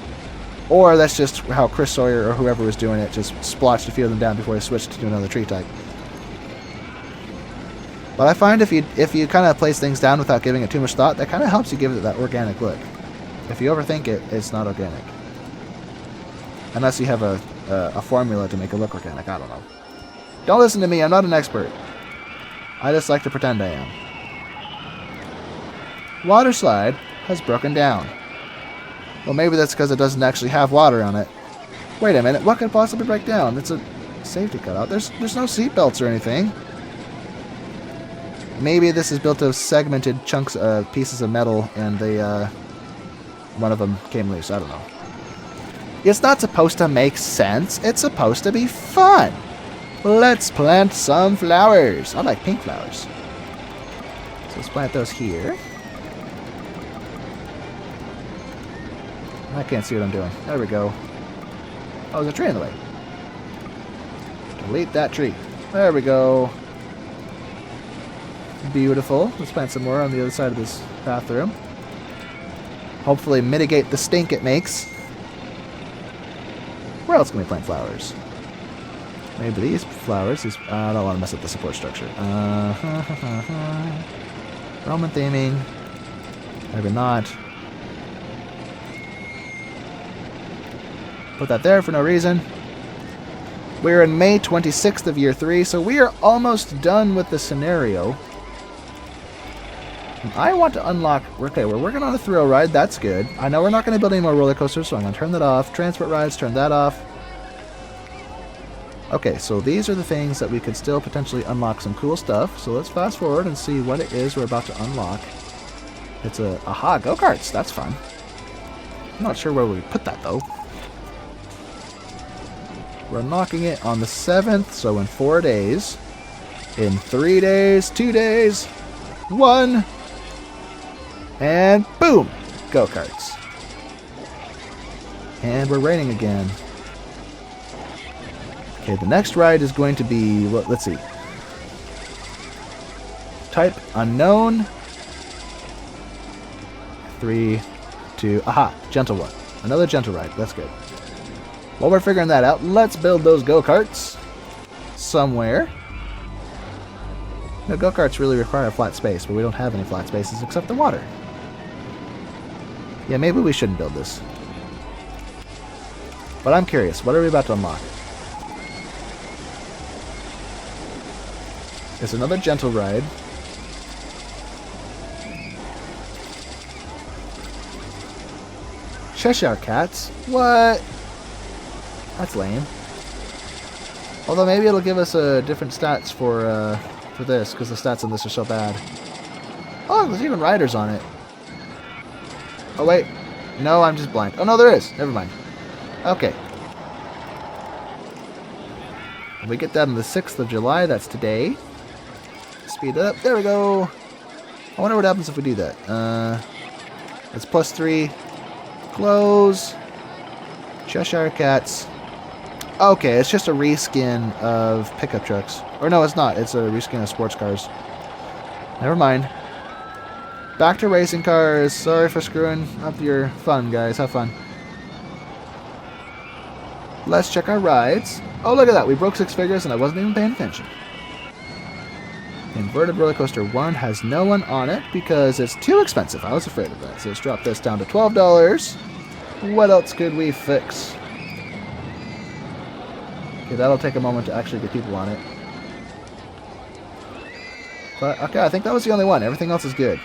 Or that's just how Chris Sawyer or whoever was doing it just splotched a few of them down before he switched to another tree type. But I find if you kind of place things down without giving it too much thought, that kind of helps you give it that organic look. If you overthink it, it's not organic. Unless you have a formula to make it look organic. I don't know. Don't listen to me. I'm not an expert. I just like to pretend I am. Water slide has broken down. Well, maybe that's because it doesn't actually have water on it. Wait a minute. What could possibly break down? It's a safety cutout. There's no seat belts or anything. Maybe this is built of segmented chunks of pieces of metal, and they one of them came loose. I don't know. It's not supposed to make sense. It's supposed to be fun. Let's plant some flowers. I like pink flowers. So let's plant those here. I can't see what I'm doing. There we go. Oh, there's a tree in the way. Delete that tree. There we go. Beautiful. Let's plant some more on the other side of this bathroom. Hopefully mitigate the stink it makes. Where else can we plant flowers? Maybe these flowers. These, I don't want to mess up the support structure. Roman theming. Maybe not. Put that there for no reason. We're in May 26th of year 3, so we are almost done with the scenario. I want to unlock... Okay, we're working on a thrill ride. That's good. I know we're not going to build any more roller coasters, so I'm going to turn that off. Transport rides, turn that off. Okay, so these are the things that we could still potentially unlock some cool stuff. So let's fast forward and see what it is we're about to unlock. It's a... Aha, go-karts. That's fun. I'm not sure where we put that, though. We're unlocking it on the 7th, so in 4 days. In 3 days, 2 days, 1... And boom! Go-karts. And we're raining again. Okay, the next ride is going to be... Well, let's see. Type unknown. 3, 2... Aha! Gentle one. Another gentle ride. That's good. While we're figuring that out, let's build those go-karts. Somewhere. No, go-karts really require a flat space, but we don't have any flat spaces except the water. Yeah, maybe we shouldn't build this. But I'm curious, what are we about to unlock? It's another gentle ride. Cheshire Cats? What? That's lame. Although maybe it'll give us different stats for this, because the stats on this are so bad. Oh, there's even riders on it. Oh, wait. No, I'm just blind. Oh, no, there is. Never mind. Okay. We get that on the 6th of July. That's today. Speed it up. There we go. I wonder what happens if we do that. It's +3. Close. Cheshire Cats. Okay, it's just a reskin of pickup trucks. Or no, it's not. It's a reskin of sports cars. Never mind. Back to racing cars. Sorry for screwing up your fun, guys. Have fun. Let's check our rides. Oh, look at that. We broke 6 figures and I wasn't even paying attention. Inverted Roller Coaster 1 has no one on it because it's too expensive. I was afraid of that. So let's drop this down to $12. What else could we fix? Okay, that'll take a moment to actually get people on it. But, okay, I think that was the only one. Everything else is good.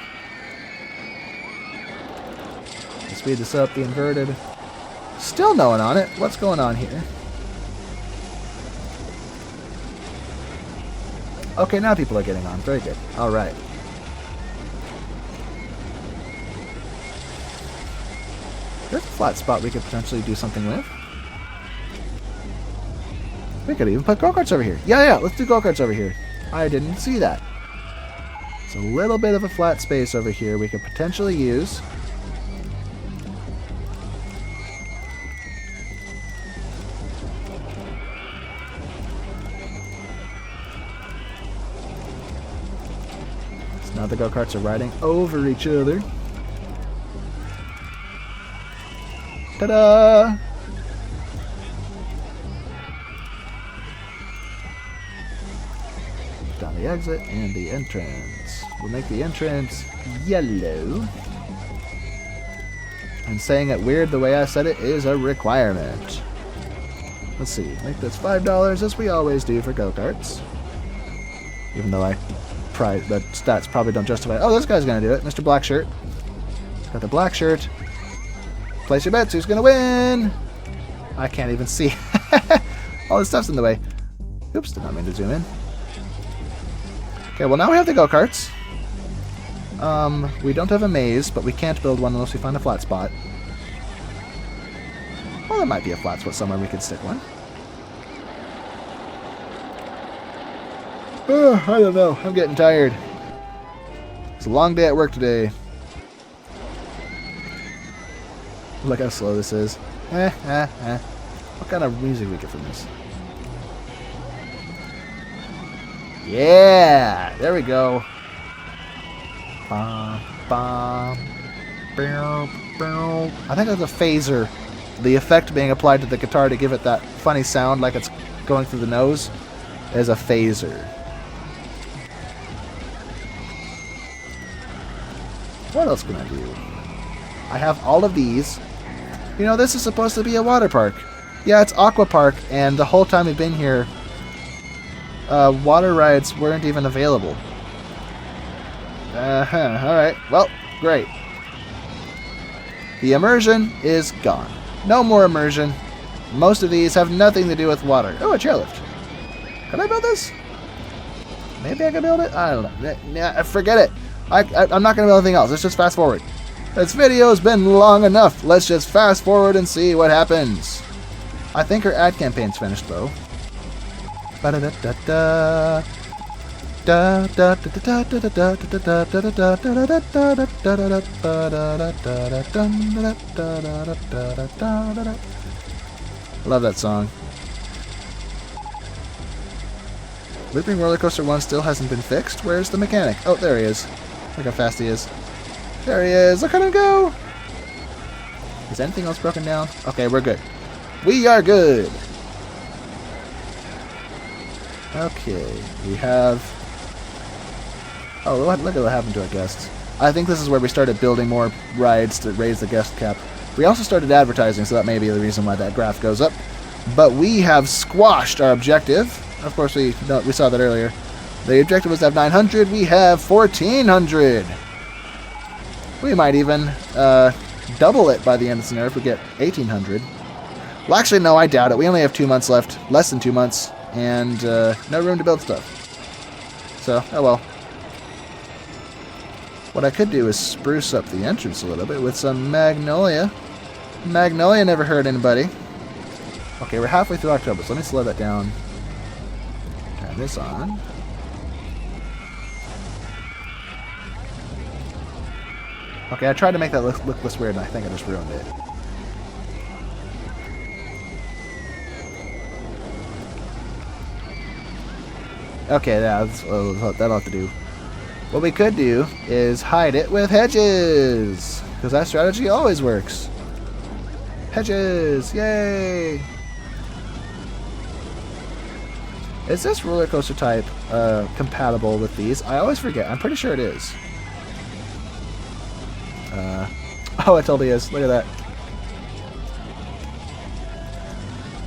Let's speed this up, the inverted. Still no one on it. What's going on here? Okay, now people are getting on. Very good. Alright. There's a flat spot we could potentially do something with. We could even put go-karts over here. Yeah, let's do go-karts over here. I didn't see that. It's a little bit of a flat space over here we could potentially use. So now the go-karts are riding over each other. Ta-da! Down the exit and the entrance. We'll make the entrance yellow. And saying it weird the way I said it is a requirement. Let's see. Make this $5 as we always do for go-karts. Even though the stats probably don't justify it. Oh, this guy's going to do it. Mr. Black Shirt. Got the black shirt. Place your bets. Who's going to win? I can't even see. All this stuff's in the way. Oops, did not mean to zoom in. Okay, well now we have the go-karts. We don't have a maze, but we can't build one unless we find a flat spot. Well, there might be a flat spot somewhere we could stick one. I don't know. I'm getting tired. It's a long day at work today. Look how slow this is. What kind of music we get from this? Yeah! There we go. I think that's a phaser. The effect being applied to the guitar to give it that funny sound like it's going through the nose is a phaser. What else can I do? I have all of these. You know, this is supposed to be a water park. Yeah, it's Aqua Park, and the whole time we've been here, water rides weren't even available. Alright. Well, great. The immersion is gone. No more immersion. Most of these have nothing to do with water. Oh, a chairlift. Can I build this? Maybe I can build it? I don't know. Nah, forget it. I'm not going to build anything else. Let's just fast forward. This video's been long enough. Let's just fast forward and see what happens. I think her ad campaign's finished, though. Love that song. Looping Roller Coaster 1 still hasn't been fixed. Where's the mechanic? Oh, there he is. Look how fast he is. There he is. Look at him go. Is anything else broken down? Okay, we're good. We are good. Okay, we have... Oh, look at what happened to our guests. I think this is where we started building more rides to raise the guest cap. We also started advertising, so that may be the reason why that graph goes up. But we have squashed our objective. Of course, we saw that earlier. The objective was to have 900. We have 1,400. We might even double it by the end of the scenario if we get 1,800. Well, actually, no, I doubt it. We only have 2 months left. Less than 2 months. And no room to build stuff. So, oh well. What I could do is spruce up the entrance a little bit with some magnolia. Magnolia never hurt anybody. Okay, we're halfway through October, so let me slow that down. Turn this on. Okay, I tried to make that look less weird, and I think I just ruined it. Okay, that'll have to do. What we could do is hide it with hedges, because that strategy always works. Hedges, yay! Is this roller coaster type compatible with these? I always forget. I'm pretty sure it is. Oh, it totally is. Look at that.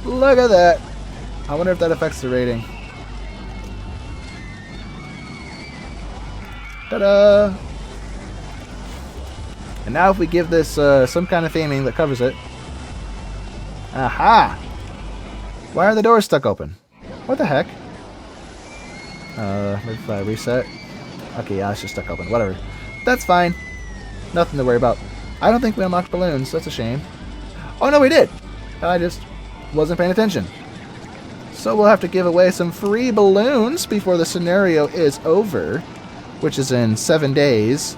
Look at that. I wonder if that affects the rating. Ta-da! And now if we give this some kind of theming that covers it. Aha! Why are the doors stuck open? What the heck? Maybe if I reset. Okay, yeah, it's just stuck open. Whatever. That's fine. Nothing to worry about. I don't think we unlocked balloons. That's a shame. Oh, no, we did! I just wasn't paying attention. So we'll have to give away some free balloons before the scenario is over, which is in 7 days.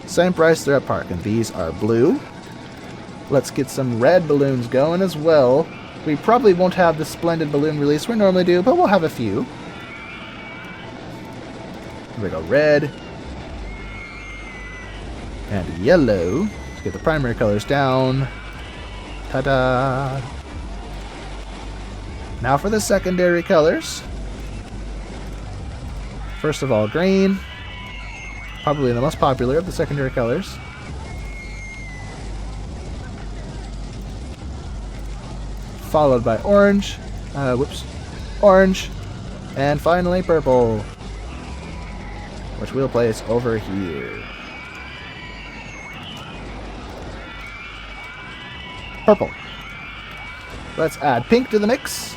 Same price they're at Park, and these are blue. Let's get some red balloons going as well. We probably won't have the splendid balloon release we normally do, but we'll have a few. Here we go, red. And yellow. Let's get the primary colors down. Ta-da! Now for the secondary colors. First of all, green. Probably the most popular of the secondary colors. Followed by orange. Orange. And finally purple. Which we'll place over here. Purple. Let's add pink to the mix,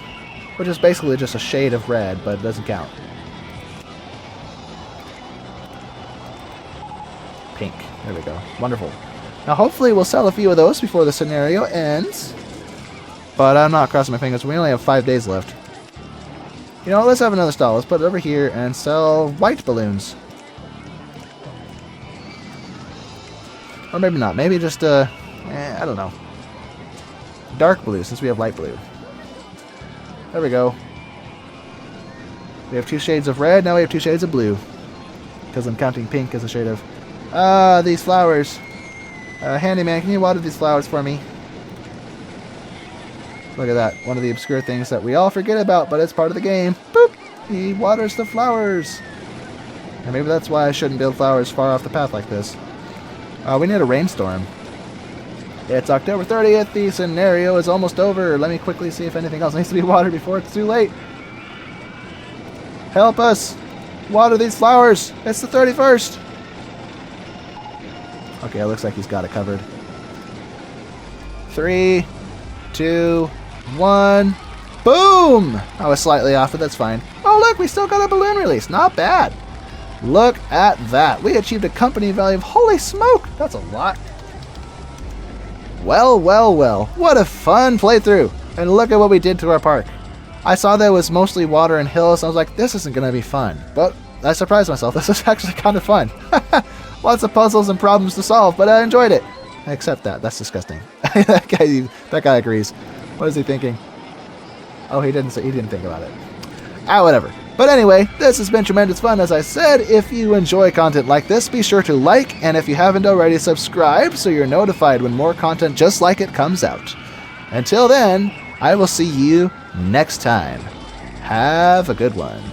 which is basically just a shade of red, but it doesn't count. Pink. There we go. Wonderful. Now hopefully we'll sell a few of those before the scenario ends. But I'm not crossing my fingers. We only have 5 days left. You know what? Let's have another stall. Let's put it over here and sell white balloons. Or maybe not. Maybe just, I don't know. Dark blue, since we have light blue. There we go. We have 2 shades of red, now we have 2 shades of blue. Because I'm counting pink as a shade of... these flowers. Handyman, can you water these flowers for me? Look at that. One of the obscure things that we all forget about, but it's part of the game. Boop! He waters the flowers. And maybe that's why I shouldn't build flowers far off the path like this. We need a rainstorm. It's October 30th. The scenario is almost over. Let me quickly see if anything else needs to be watered before it's too late. Help us! Water these flowers! It's the 31st! Okay, it looks like he's got it covered. 3, 2, 1. Boom! I was slightly off, but that's fine. Oh, look, we still got a balloon release. Not bad. Look at that. We achieved a company value of, holy smoke! That's a lot. Well, well, well. What a fun playthrough. And look at what we did to our park. I saw that it was mostly water and hills. I was like, this isn't going to be fun. But I surprised myself. This is actually kind of fun. Lots of puzzles and problems to solve, but I enjoyed it. Except that. That's disgusting. that guy agrees. What is he thinking? Oh, he didn't think about it. Whatever. But anyway, this has been tremendous fun. As I said, if you enjoy content like this, be sure to like, and if you haven't already, subscribe so you're notified when more content just like it comes out. Until then, I will see you next time. Have a good one.